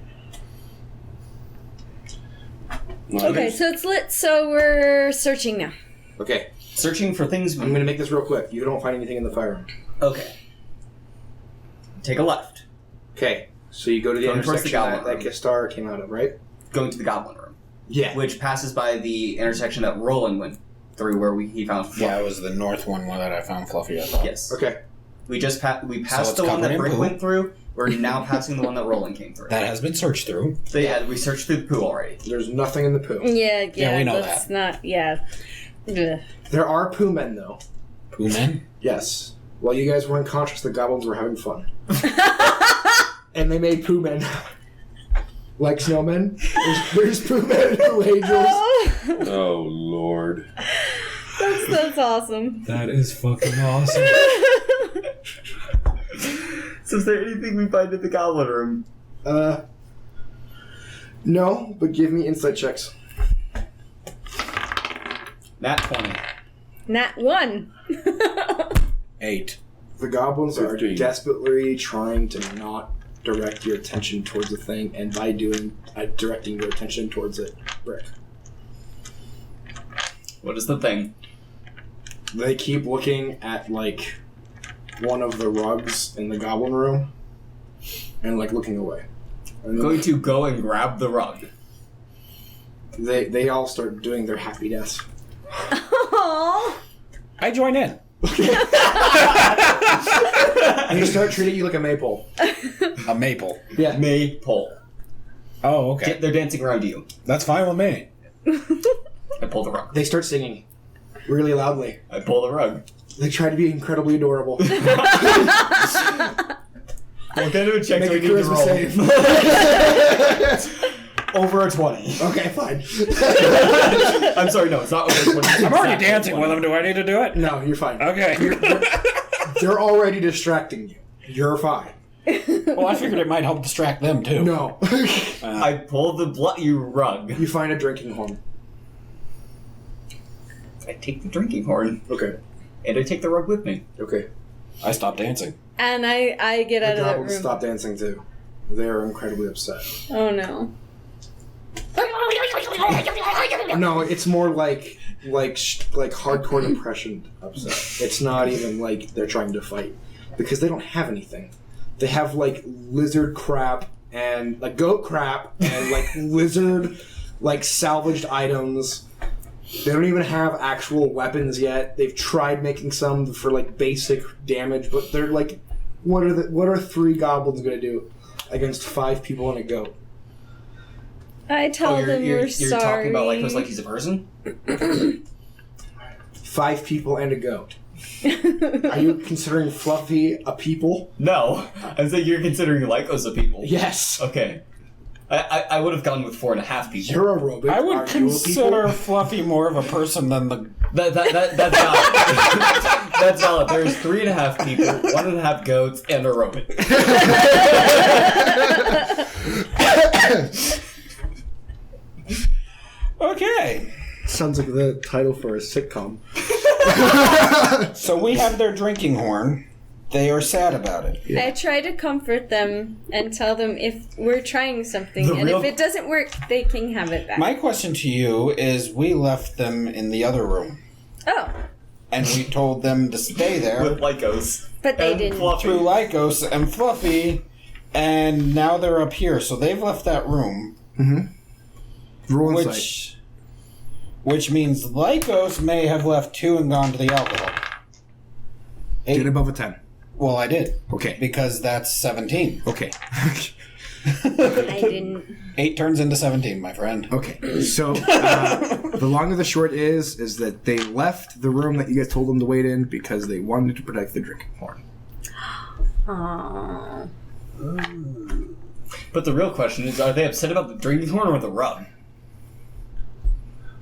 S5: Okay, so it's lit, so we're searching now.
S2: Okay,
S1: Searching for things.
S2: I'm gonna make this real quick. You don't find anything in the fire room.
S1: Okay. Take a left.
S2: Okay, so you go to the
S1: Going towards the
S2: intersection
S1: goblin
S2: that
S1: room.
S2: Kistar came out of, right?
S1: Going to the goblin room,
S2: Yeah.
S1: which passes by the intersection that Roland went through, where he found Fluffy.
S4: Yeah, it was the north one that I found Fluffy, I thought.
S1: Yes.
S2: Okay.
S1: We just we
S4: So
S1: passed
S4: it's
S1: the one
S4: covered
S1: that
S4: in
S1: Brick
S4: poo.
S1: went through. We're now passing the one that Roland came through.
S4: That has been searched through.
S1: So yeah, we searched through the poo already.
S2: There's nothing in the poo.
S5: Yeah,
S4: we know
S5: that's
S4: that.
S5: not, yeah. Ugh.
S2: There are poo men, though.
S4: Poo men?
S2: Yes. While you guys were unconscious, the goblins were having fun. And they made poo men. Like snowmen. There's poo men and poo angels.
S3: Oh, Lord.
S5: That's awesome.
S6: That is fucking awesome.
S1: So is there anything we find in the goblin room?
S2: No, but give me insight checks.
S1: Nat 20.
S5: Nat 1.
S4: 8.
S2: The goblins are
S3: 15.
S2: desperately trying to not direct your attention towards the thing, and by directing your attention towards it, Brick.
S1: What is the thing?
S2: They keep looking at, like, one of the rugs in the goblin room, and, like, looking away.
S1: I'm
S2: And
S1: going to go and grab the rug.
S2: they all start doing their happy dance.
S5: Aww.
S4: I join in.
S2: And they start treating you like a maypole.
S4: A maple.
S2: Yeah.
S1: Maypole.
S4: Oh, okay.
S1: They're dancing around you.
S4: That's fine with me.
S1: I pull the rug.
S2: They start singing really loudly.
S1: I pull the rug.
S2: They try to be incredibly adorable.
S1: What kind of a check
S2: Make
S1: do we
S2: a
S1: need to
S2: charisma
S1: roll?
S2: save.
S1: Over a 20.
S2: Okay, fine.
S1: I'm sorry, no, it's not over 20.
S6: I'm already dancing with him. Do I need to do it?
S2: No, you're fine.
S6: Okay.
S2: They're already distracting you. You're fine.
S4: Well, I figured it might help distract them, too.
S2: No.
S1: I pull the you rug.
S2: You find a drinking horn.
S1: I take the drinking horn,
S2: Okay.
S1: and I take the rug with me.
S2: Okay.
S4: I stopped dancing.
S5: And I get out
S2: The
S5: of that
S2: goblins
S5: room.
S2: stop dancing too. They're incredibly upset.
S5: Oh no.
S2: No, it's more like hardcore depression upset. It's not even like they're trying to fight because they don't have anything. They have like lizard crap and like goat crap and like lizard like salvaged items. They don't even have actual weapons yet. They've tried making some for like basic damage, but they're like, what are 3 goblins gonna do against 5 people and a goat?
S5: I tell them we're
S1: you're
S5: sorry.
S1: talking about like he's a person?
S2: 5 people and a goat. Are you considering Fluffy a people?
S1: No. I'm saying you're considering Lycos a people.
S2: Yes.
S1: Okay. I would have gone with 4.5 people.
S2: You're a robot.
S7: I
S2: Are
S7: would
S2: you a
S7: consider
S2: people?
S7: Fluffy more of a person than the.
S1: That's valid. That's valid. There's 3.5 people, 1.5 goats, and a robot.
S7: Okay.
S2: Sounds like the title for a sitcom.
S7: So we have their drinking horn. They are sad about it.
S5: I try to comfort them and tell them if we're trying something, and if it doesn't work, they can have it back.
S7: My question to you is: we left them in the other room,
S5: Oh,
S7: and we told them to stay there
S1: With Lycos.
S5: but they
S1: And
S5: didn't.
S1: Fluffy.
S7: through Lycos and Fluffy, and now they're up here. So they've left that room,
S2: Roll insight.
S7: which means Lycos may have left too and gone to the alcohol.
S2: Get
S7: 8.
S2: above a 10.
S7: Well, I did
S2: Okay.
S7: because that's 17.
S2: Okay.
S5: I didn't.
S7: 8 turns into 17, my friend.
S2: Okay. So the long of the short is that they left the room that you guys told them to wait in because they wanted to protect the drinking horn.
S5: Aww.
S1: But the real question is, are they upset about the drinking horn or the rub?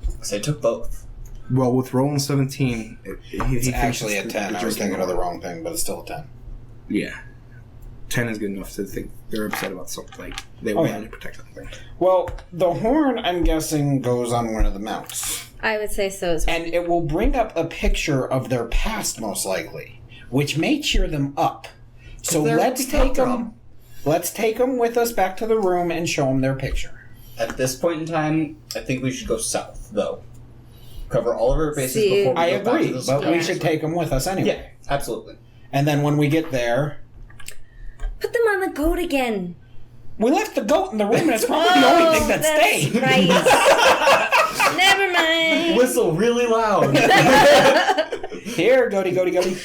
S1: Because I took both.
S2: Well, with rolling 17, he
S7: It's
S2: thinks
S7: actually a
S2: the
S7: 10. I was
S2: drinking
S7: thinking of the
S2: horn.
S7: wrong thing, but it's still a 10.
S2: Yeah. 10 is good enough to think they're upset about something. Like, they
S7: Oh,
S2: wanted
S7: yeah.
S2: to protect something.
S7: Well, the horn, I'm guessing, goes on one of the mounts.
S5: I would say so as well.
S7: And it will bring up a picture of their past, most likely, which may cheer them up. So
S1: They're
S7: let's
S1: picked up
S7: take them.
S1: from.
S7: Let's take them with us back to the room and show them their picture.
S1: At this point in time, I think we should go south, though. Cover all of our bases
S5: See,
S1: before we
S7: I
S1: go back
S7: agree,
S1: to the
S7: but we
S5: Yeah.
S7: should take them with us anyway.
S1: Yeah, absolutely.
S7: And then when we get there,
S5: Put them on the goat again.
S7: we left the goat in the room, and it's probably the only thing that
S5: that's
S7: stayed.
S5: right. Never mind.
S1: Whistle really loud.
S7: Here, goaty, goaty, goaty.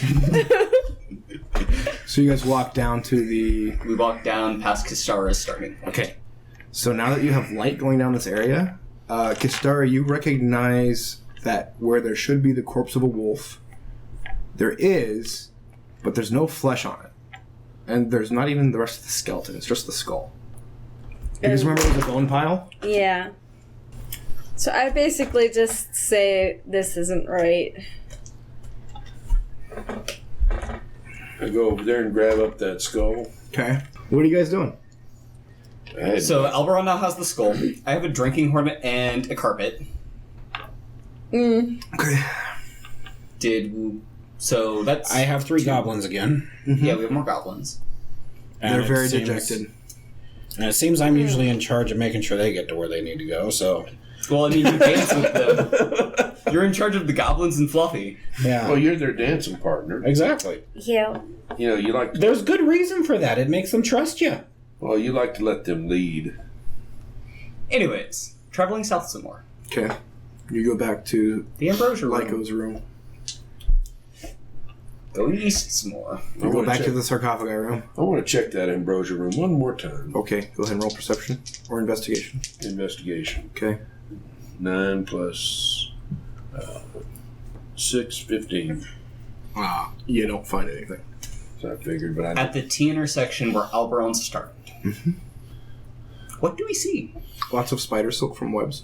S2: So you guys walk down to the...
S1: We walk down past Kistara's starting point.
S2: Okay. So now that you have light going down this area, Kistara, you recognize that where there should be the corpse of a wolf, there is, but there's no flesh on it. And there's not even the rest of the skeleton, it's just the skull. You guys remember it was a bone pile?
S5: Yeah. So I basically just say this isn't right.
S3: I go over there and grab up that skull.
S2: Okay. What are you guys doing?
S1: So Alberon now has the skull. I have a drinking horn and a carpet.
S5: Mm.
S2: Okay.
S1: So that's...
S7: I have 3 goblins again.
S1: Yeah, we have more goblins.
S7: And
S2: They're
S7: it
S2: very
S7: seems-
S2: dejected.
S7: And it seems I'm usually in charge of making sure they get to where they need to go, so...
S1: Well, I mean, you dance with them. You're in charge of the goblins and Fluffy.
S7: Yeah.
S3: Well, you're their dancing partner.
S7: Exactly.
S5: Yeah.
S3: You know, you like to,
S7: There's good reason for that. It makes them trust you.
S3: well, you like to let them lead.
S1: Anyways, traveling south some more.
S2: Okay. You go back to
S1: The Ambrosia room.
S2: Lyco's room.
S1: Going east some more.
S2: You go back to the sarcophagi room.
S3: I want to check that ambrosia room one more time.
S2: Okay, go ahead and roll perception or investigation.
S3: Investigation.
S2: Okay.
S3: 9 plus 6, 15.
S2: Ah, you don't find anything.
S3: So I figured, but I
S1: At the T intersection where Alberon started. What do we see?
S2: Lots of spider silk from webs.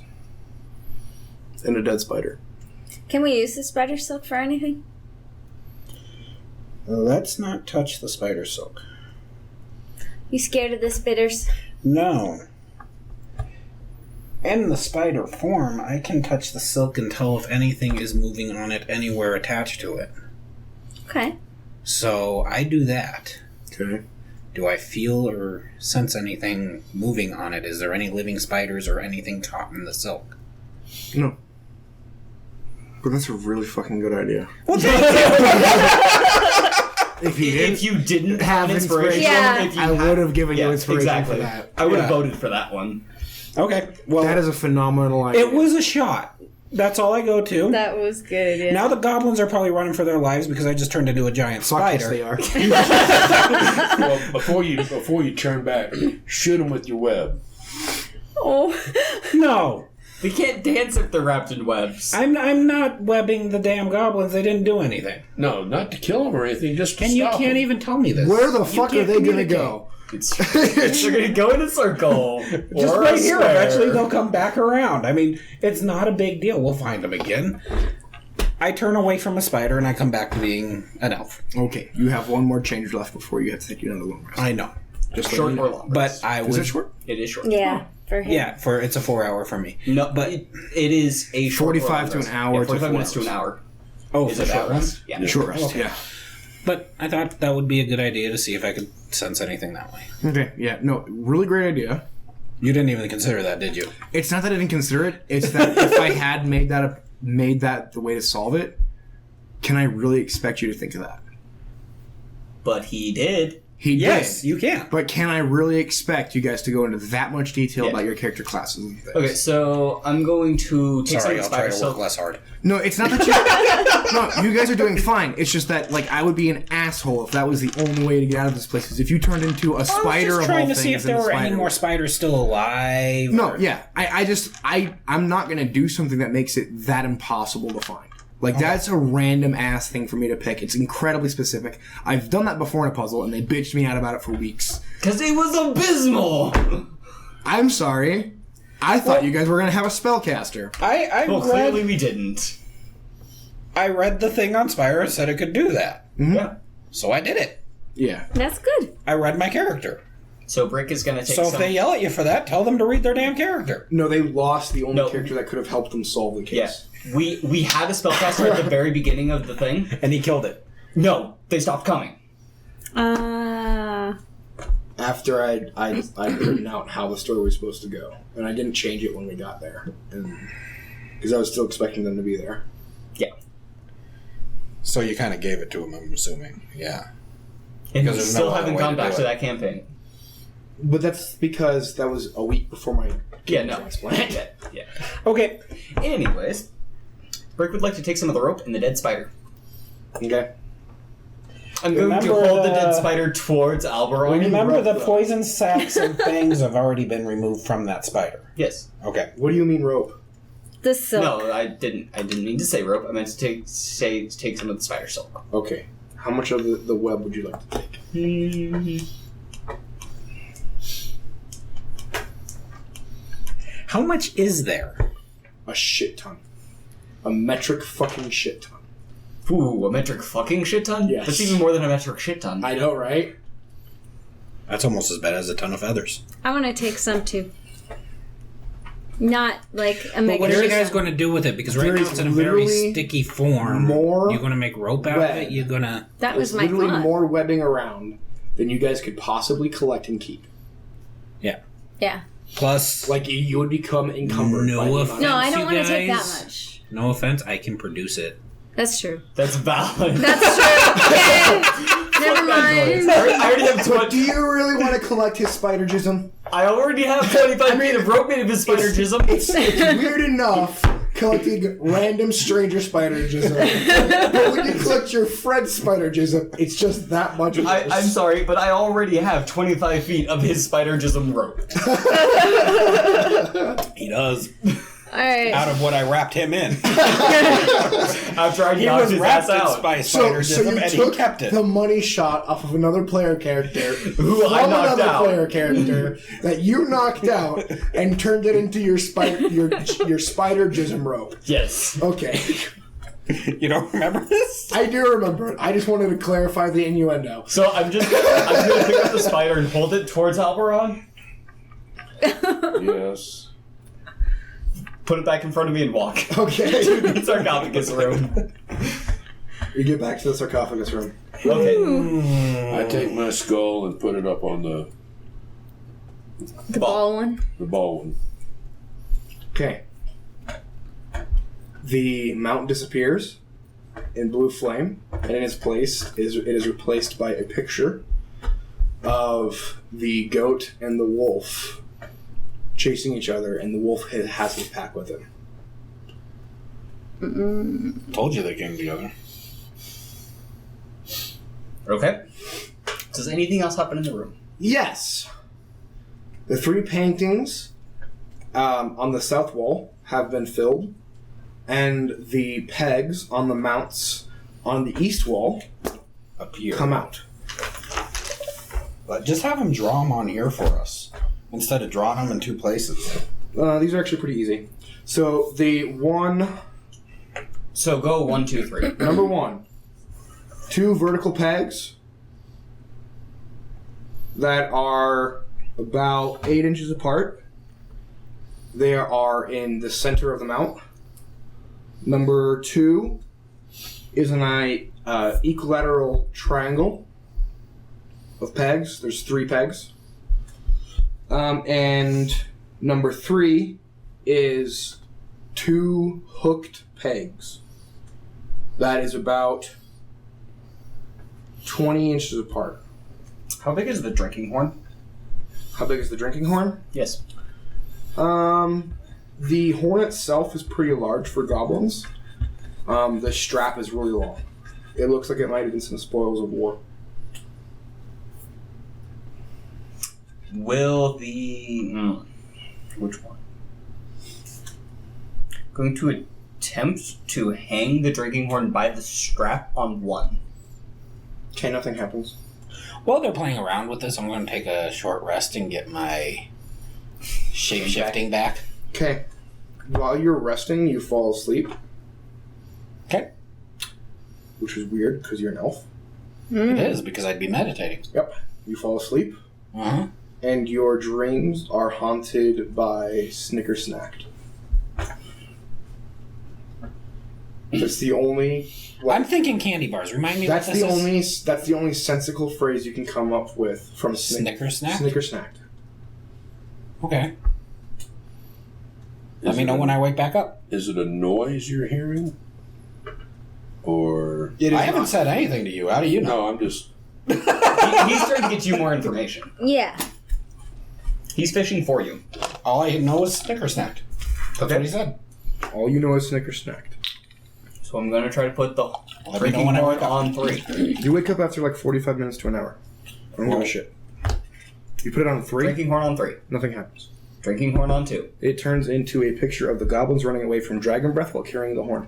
S2: And a dead spider.
S5: Can we use the spider silk for anything?
S7: Let's not touch the spider silk.
S5: You scared of the spitters?
S7: No. In the spider form, I can touch the silk and tell if anything is moving on it anywhere attached to it.
S5: Okay.
S7: So I do that.
S2: Okay.
S7: Do I feel or sense anything moving on it? Is there any living spiders or anything caught in the silk?
S2: No. But that's a really fucking good idea.
S1: If you didn't have inspiration,
S5: Yeah.
S1: if you
S2: I would have given you
S1: yeah,
S2: inspiration
S1: exactly.
S2: for that.
S1: I would have
S7: Yeah.
S1: voted for that one.
S7: Okay, well,
S2: That is a phenomenal idea.
S7: it was a shot. That's all I go to.
S5: That was good, yeah.
S7: Now the goblins are probably running for their lives because I just turned into a giant
S2: Fuck
S7: spider.
S2: yes, they are.
S3: well, before you turn back, shoot them with your web.
S5: Oh.
S7: No,
S1: They can't dance if they're wrapped in webs.
S7: I'm not webbing the damn goblins. They didn't do anything.
S3: No, not to kill them or anything. Just to
S7: And you
S3: stop
S7: can't
S3: them.
S7: even tell me this.
S2: Where the fuck are
S7: can't
S2: they gonna
S7: communicate.
S2: go?
S1: They're gonna go in a circle.
S4: Just
S1: or
S4: right
S1: a
S4: here.
S1: square.
S4: Eventually they'll come back around. I mean, it's not a big deal. We'll find them again. I turn away from a spider and I come back to being an elf.
S2: Okay, you have one more change left before you have to take another long rest.
S4: I know.
S2: Just
S1: Short
S2: let me
S1: or
S2: know.
S1: long?
S4: But I
S2: Is
S4: was...
S2: it short?
S1: It is short.
S5: Yeah, for him.
S4: Yeah, it's a 4 hour for me.
S1: No, but it is a short
S2: 45 to an hour
S1: Yeah,
S2: to
S1: 45
S2: 4
S1: minutes to
S2: hours.
S1: an hour.
S4: Oh,
S1: Is
S4: for
S1: a
S4: that
S1: short
S4: one?
S1: rest? Yeah.
S2: Short rest,
S4: Okay.
S2: yeah.
S4: But I thought that would be a good idea to see if I could sense anything that way.
S2: Okay, yeah, no, really great idea.
S4: You didn't even consider that, did you?
S2: It's not that I didn't consider it. It's that if I had made that the way to solve it, can I really expect you to think of that?
S1: But he did.
S2: He
S4: Yes,
S2: did.
S4: you can.
S2: But can I really expect you guys to go into that much detail
S1: Yeah.
S2: about your character classes and things?
S1: Okay, so I'm going to take
S4: Sorry,
S1: some
S4: I'll try
S1: spider
S4: to work
S1: silk.
S4: less hard.
S2: No, it's not that you... No, you guys are doing fine. It's just that, like, I would be an asshole if that was the only way to get out of this place. Because if you turned into a
S4: I
S2: spider
S4: was just
S2: of all
S4: trying to
S2: things...
S4: see if there
S2: and a
S4: were any
S2: spider-
S4: more spiders still alive.
S2: No,
S4: or-
S2: yeah. I'm not going to do something that makes it that impossible to find. Like, that's a random ass thing for me to pick. It's incredibly specific. I've done that before in a puzzle, and they bitched me out about it for weeks.
S1: Because it was abysmal!
S2: I'm sorry. I thought you guys were going to have a spellcaster.
S4: I
S1: Well,
S4: read
S1: clearly we didn't.
S4: I read the thing on Spire and said it could do that.
S1: Yeah.
S4: So I did it.
S2: Yeah.
S5: That's good.
S4: I read my character.
S1: So Brick is going to take
S4: So
S1: some...
S4: if they yell at you for that, tell them to read their damn character.
S2: No, they lost the only
S1: No.
S2: character that could have helped them solve the
S1: Yeah.
S2: case.
S1: We had a spellcaster at the very beginning of the thing.
S4: And he killed it.
S1: No, they stopped coming.
S2: After I'd written out how the story was supposed to go. And I didn't change it when we got there. Because I was still expecting them to be there.
S1: Yeah.
S4: So you kind of gave it to him, I'm assuming. Yeah.
S1: And
S4: Because
S1: we
S4: there's
S1: still
S4: no other
S1: haven't
S4: way
S1: gone
S4: to
S1: back
S4: do
S1: to
S4: it.
S1: that campaign.
S2: But that's because that was a week before my
S1: Yeah, no.
S2: transplant.
S1: Yeah.
S4: Okay.
S1: Anyways, Brick would like to take some of the rope and the dead spider.
S2: Okay.
S1: I'm going to
S4: Remember
S1: hold the
S4: the-
S1: dead spider towards Alberon.
S4: Remember the
S2: rope, though.
S4: poison sacs and things have already been removed from that spider.
S1: Yes.
S4: Okay.
S2: What do you mean rope?
S5: The silk.
S1: No, I didn't mean to say rope. I meant to take some of the spider silk.
S2: Okay. How much of the web would you like to take?
S4: How much is there?
S2: A shit ton. A metric fucking shit ton.
S1: Ooh, a metric fucking shit ton?
S2: Yes.
S1: That's even more than a metric shit ton.
S2: I know, right?
S4: That's almost as bad as a ton of feathers.
S5: I want to take some too. Not like a
S6: But
S5: mega.
S6: what are you
S5: shit
S6: guys
S5: ton.
S6: going to do with it? Because right
S2: There
S6: now
S2: is
S6: it's in a very
S2: literally
S6: sticky form.
S2: more
S6: You're going to make rope out
S2: web.
S6: of it? You're going to...
S5: That
S2: There's
S5: was my
S2: literally
S5: thought.
S2: more webbing around than you guys could possibly collect and keep.
S4: Yeah.
S5: Yeah.
S6: Plus,
S2: Like, you would become encumbered.
S6: No
S2: by the
S6: offense.
S2: amount.
S5: No, I
S6: You
S5: don't want to take that
S6: guys-
S5: much.
S6: no offense, I can produce it.
S5: That's true.
S1: That's valid.
S5: That's true. Okay. Never mind.
S1: I already have
S2: But do you really want to collect his spider jism?
S1: I already have 25 feet of rope made of his spider jism.
S2: It's weird enough collecting random stranger spider jism. But when you collect your friend's spider jism, it's just that much worse.
S1: I'm sorry, but I already have 25 feet of his spider jism rope.
S4: He does.
S5: All right.
S4: Out of what I wrapped him in.
S1: After I
S4: He
S1: knocked
S4: was
S1: his
S4: wrapped
S1: ass
S4: in
S1: out.
S4: spider
S2: So you
S4: and he
S2: took
S4: kept it.
S2: the money shot off of another player character
S1: Who I
S2: from
S1: knocked
S2: another
S1: out.
S2: player character that you knocked out and turned it into your spider jism rope.
S1: Yes.
S2: Okay.
S4: You don't remember this?
S2: I do remember it. I just wanted to clarify the innuendo.
S1: So I'm going to pick up the spider and hold it towards Alberon,
S3: Yes.
S1: put it back in front of me, and walk.
S2: Okay.
S1: To the sarcophagus room.
S2: You get back to the sarcophagus room.
S1: Okay.
S3: I take my skull and put it up on the
S5: The ball one.
S3: ball one.
S2: Okay. The mount disappears in blue flame, and in its place it is replaced by a picture of the goat and the wolf chasing each other, and the wolf has his pack with him.
S4: Told you they came together.
S1: Okay. Does anything else happen in the room?
S2: Yes. The 3 paintings on the south wall have been filled, and the pegs on the mounts on the east wall
S4: Up here.
S2: come out.
S7: But just have him draw them on here for us instead of drawing them in two places.
S2: These are actually pretty easy. So the one,
S1: So go 1, 2, 3.
S2: number 1, 2 vertical pegs that are about 8 inches apart. They are in the center of the mount. Number 2 is an equilateral triangle of pegs. There's 3 pegs. And number 3 is 2 hooked pegs. That is about 20 inches apart.
S1: How big is the drinking horn?
S2: How big is the drinking horn?
S1: Yes.
S2: The horn itself is pretty large for goblins. The strap is really long. It looks like it might have been some spoils of war.
S1: Will the... which one? Going to attempt to hang the drinking horn by the strap on 1.
S2: Okay, nothing happens.
S7: While they're playing around with this, I'm going to take a short rest and get my shape-shifting back.
S2: Okay. While you're resting, you fall asleep,
S7: Okay.
S2: which is weird because you're an elf.
S7: It is, because I'd be meditating.
S2: Yep. You fall asleep,
S7: Uh-huh.
S2: and your dreams are haunted by Snickersnacked. That's the only...
S7: I'm thinking candy bars. Remind me
S2: That's
S7: what this
S2: the
S7: is.
S2: only. That's the only sensical phrase you can come up with from
S7: Snickersnack?
S2: Snickersnacked.
S7: Okay. Let
S3: Is
S7: me
S3: it
S7: know
S3: a-
S7: when I wake back up.
S3: Is it a noise you're hearing? Or...
S2: It is
S7: I haven't
S2: not-
S7: said anything to you. How do you know?
S3: No, I'm just...
S1: He's trying to get you more information.
S5: Yeah.
S1: He's fishing for you.
S7: All I know is Snickersnacked. That's what he said.
S2: All you know is Snickersnacked.
S1: So I'm going to try to put the
S7: Let me know
S1: drinking
S7: when I
S1: horn
S7: wake up.
S1: on 3.
S2: You wake up after like 45 minutes to an hour. I don't give a shit. You put it on 3,
S1: Drinking horn on 3.
S2: nothing happens.
S1: Drinking horn on 2.
S2: It turns into a picture of the goblins running away from dragon breath while carrying the horn.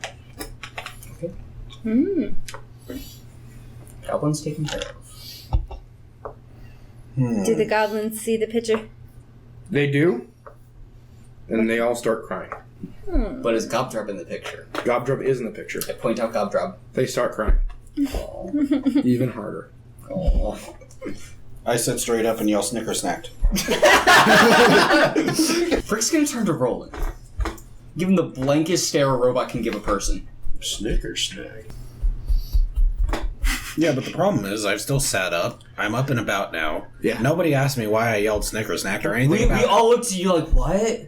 S1: Goblins taken care of.
S5: Do the goblins see the picture?
S2: They do, and they all start crying.
S1: But is Gobdrop in the picture?
S2: Gobdrub is in the picture.
S1: I point out Gobdrop.
S2: They start crying.
S1: Oh.
S2: Even harder.
S1: Oh.
S7: I sit straight up and yell Snickersnacked.
S1: Frick's going to turn to Roland. Give him the blankest stare a robot can give a person.
S3: Snickersnack.
S6: Yeah, but the problem is I've still sat up. I'm up and about now.
S2: Yeah.
S6: Nobody asked me why I yelled Snickersnack or anything
S1: We
S6: about it.
S1: all looked at you like, what?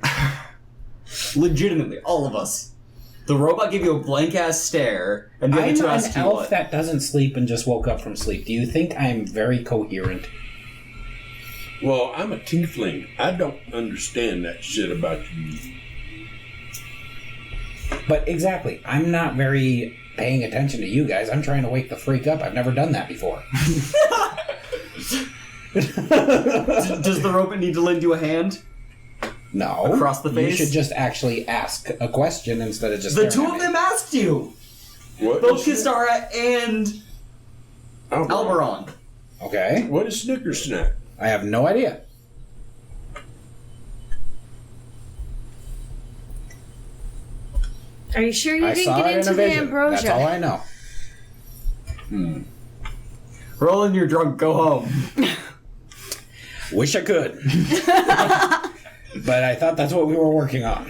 S1: Legitimately, all of us. The robot gave you a blank-ass stare, and the other
S7: I'm
S1: two
S7: an
S1: asked you
S7: elf
S1: what.
S7: that doesn't sleep and just woke up from sleep. Do you think I'm very coherent?
S3: Well, I'm a tiefling. I don't understand that shit about you.
S7: But exactly, I'm not very paying attention to you guys. I'm trying to wake the freak up. I've never done that before.
S1: Does the robot need to lend you a hand?
S7: No.
S1: Across the face?
S7: You should just actually ask a question instead of just
S1: The
S7: staring
S1: two
S7: at
S1: of
S7: me.
S1: them asked you!
S3: What
S1: Both
S3: is
S1: Kistara and Alberon.
S7: Okay.
S3: What is Snickersnack?
S7: I have no idea.
S5: Are you sure you
S7: I
S5: didn't
S7: saw
S5: get
S7: it in
S5: into
S7: a
S5: the
S7: vision.
S5: ambrosia?
S7: That's all I know.
S1: Roland, you're drunk. Go home.
S7: Wish I could. But I thought that's what we were working on.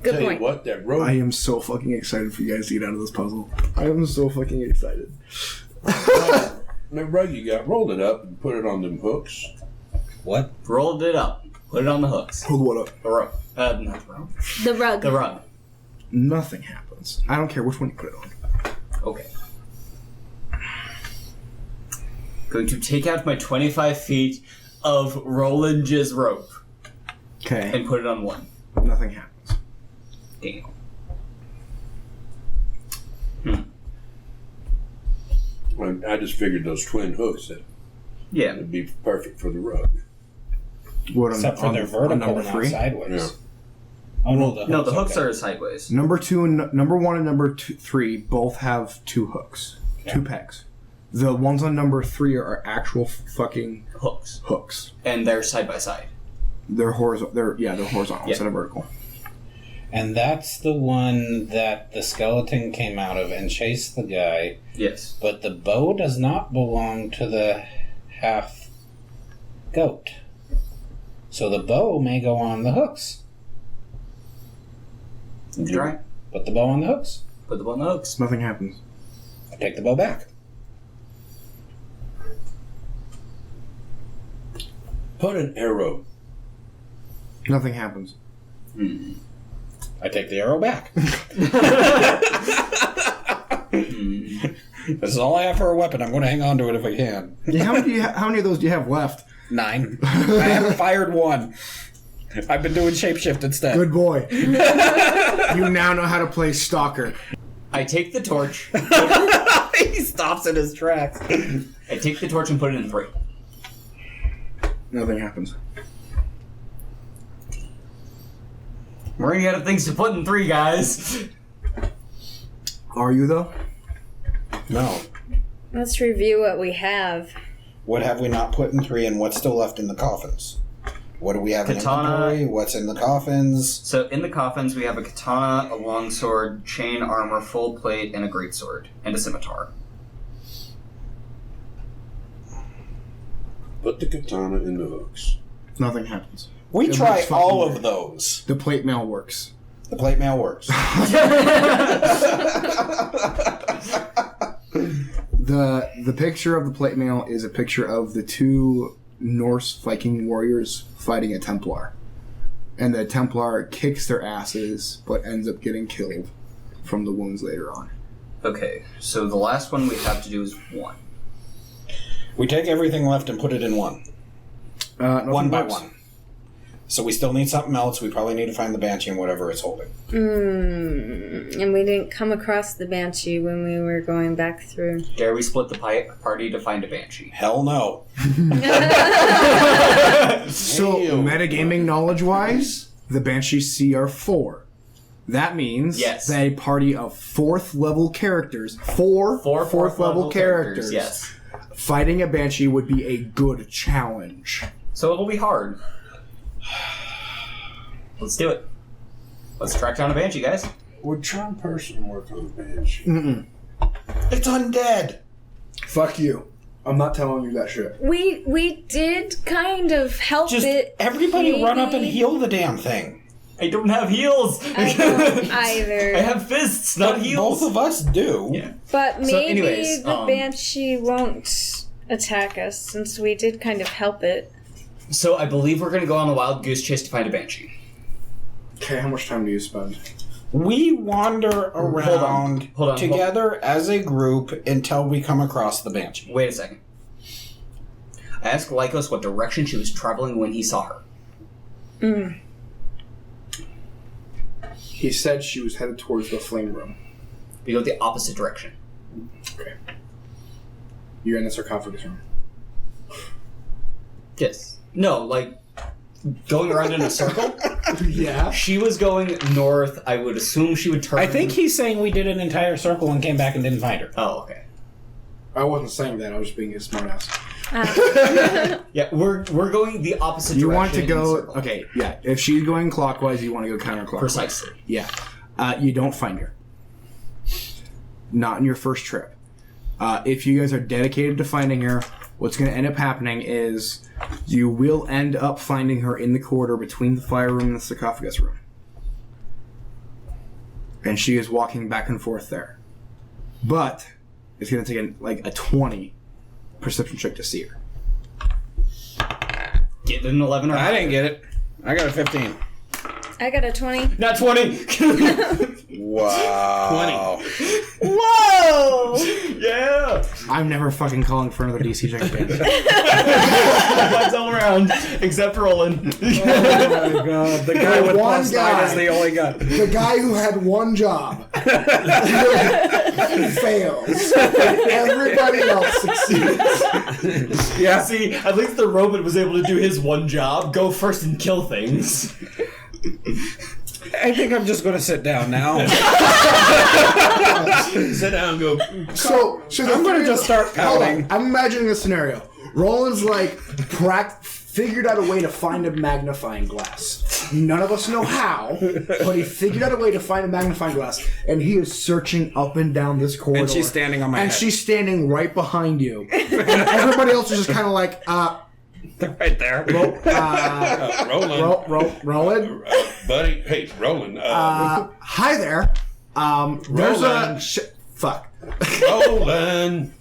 S5: Good
S3: Tell you
S5: point.
S3: what, that rope...
S2: I am so fucking excited for you guys to get out of this puzzle. I am so fucking excited.
S3: That rug you got, rolled it up and put it on them hooks.
S7: What?
S1: Rolled it up. Put it on the hooks.
S2: Hold what up?
S1: The rope. Not the rope.
S5: The rug.
S1: The rug.
S2: Nothing happens. I don't care which one you put it on.
S1: Okay. Going to take out my 25 feet of Roland Jizz rope
S2: Okay.
S1: and put it on 1.
S2: Nothing happens.
S1: Damn.
S3: I just figured those twin hooks that
S1: Yeah.
S3: would be perfect for the rug.
S2: What on,
S7: Except for
S2: on,
S7: they're
S2: on
S7: vertical,
S2: number
S7: not
S2: 3?
S7: sideways.
S3: Yeah.
S7: Oh no,
S1: No, the hooks are sideways.
S2: Number 2 and number 1 and number 3 both have 2 hooks, 2 pegs. The ones on number 3 are actual fucking
S1: hooks. And they're side by side.
S2: They're horizontal. They're horizontal instead of vertical.
S4: And that's the one that the skeleton came out of and chased the guy.
S1: Yes.
S4: But the bow does not belong to the half goat. So the bow may go on the hooks.
S1: You're right.
S4: Put the bow on the hooks.
S1: Put the bow on the hooks.
S2: Nothing happens.
S4: I take the bow back.
S3: Put an arrow.
S2: Nothing happens.
S4: I take the arrow back. This is all I have for a weapon. I'm going to hang on to it if I can.
S2: Yeah, how many of those do you have left?
S4: 9. I haven't fired one. I've been doing shapeshift instead.
S2: Good boy. You now know how to play Stalker.
S1: I take the torch.
S4: He stops in his tracks.
S1: I take the torch and put it in 3.
S2: Nothing happens.
S1: We're running out of things to put in 3, guys.
S2: Are you, though?
S4: No.
S5: Let's review what we have.
S4: What have we not put in 3 and what's still left in the coffins? What do we have
S1: Katana.
S4: in inventory? What's in the coffins?
S1: So in the coffins, we have a katana, a longsword, chain armor, full plate, and a greatsword, and a scimitar.
S3: Put the katana in the hooks.
S2: Nothing happens.
S4: We
S2: It
S4: try
S2: looks fucking
S4: all
S2: weird.
S4: of those.
S2: The plate mail works.
S4: The plate mail works.
S2: The picture of the plate mail is a picture of the 2 Norse Viking warriors fighting a Templar. And the Templar kicks their asses, but ends up getting killed from the wounds later on.
S1: Okay, so the last one we have to do is 1.
S4: We take everything left and put it in 1. One by one. So we still need something else. We probably need to find the Banshee and whatever it's holding.
S5: And we didn't come across the Banshee when we were going back through.
S1: Dare we split the party to find a Banshee?
S4: Hell no.
S2: So, metagaming knowledge-wise, the Banshees CR4. That means
S1: Yes.
S2: that a party of 4th level characters, four fourth level characters,
S1: yes.
S2: fighting a Banshee would be a good challenge.
S1: So it'll be hard. Let's do it. Let's track down a Banshee, guys.
S3: Would charm person work on the banshee?
S4: It's undead.
S2: Fuck you. I'm not telling you that shit.
S5: We did kind of help
S4: Just
S5: it.
S4: everybody run up and
S5: maybe.
S4: heal the damn thing.
S1: I don't have heels.
S5: I don't either.
S1: I have fists, not heels.
S4: Both of us do.
S1: Yeah.
S5: But maybe
S1: anyways,
S5: the Banshee won't attack us since we did kind of help it.
S1: So I believe we're going to go on a wild goose chase to find a Banshee.
S2: Okay, how much time do you spend?
S4: We wander around
S1: Hold on.
S4: together as a group until we come across the Banshee.
S1: Wait a second. I asked Lycos what direction she was traveling when he saw her.
S2: He said she was headed towards the flame room.
S1: We go the opposite direction.
S2: Okay. You're in the sarcophagus room.
S1: Yes. No, like, going around in a circle?
S2: Yeah.
S1: She was going north. I would assume she would turn.
S4: I think he's saying we did an entire circle and came back and didn't find her.
S1: Oh, okay.
S2: I wasn't saying that. I was just being a smartass.
S1: Yeah, we're going the opposite
S2: You
S1: direction.
S2: want to
S1: in
S2: go...
S1: circle.
S2: Okay, yeah. If she's going clockwise, you want to go counterclockwise.
S1: Precisely.
S2: Yeah. You don't find her. Not in your first trip. If you guys are dedicated to finding her, what's going to end up happening is you will end up finding her in the corridor between the fire room and the sarcophagus room. And she is walking back and forth there. But it's going to take a 20 perception check to see her.
S1: Get an 11 or
S4: I didn't get it. I got a 15.
S5: I got a 20.
S1: Not 20.
S4: Wow.
S1: 20. Whoa! Yeah!
S2: I'm never fucking calling for another DC check again.
S1: Vibes all around, except Roland.
S4: Oh my god. The guy with
S2: One
S4: plus 9
S2: guy.
S4: is the only guy.
S2: The guy who had one job fails. Everybody else succeeds.
S1: Yeah, see, at least the robot was able to do his one job, go first and kill things.
S7: I think I'm just going to sit down now.
S3: Sit down and go.
S2: So
S7: I'm going to just start
S2: Hold
S7: pouting.
S2: on. I'm imagining a scenario. Roland's like figured out a way to find a magnifying glass. None of us know how, but he figured out a way to find a magnifying glass, and he is searching up and down this corridor.
S7: And she's standing on my
S2: and
S7: head.
S2: she's standing right behind you. And everybody else is just kind of like,
S7: Right there.
S3: Roland. Buddy. Hey, Roland.
S2: hi there. There's a
S3: Roland.
S2: fuck.
S3: Roland.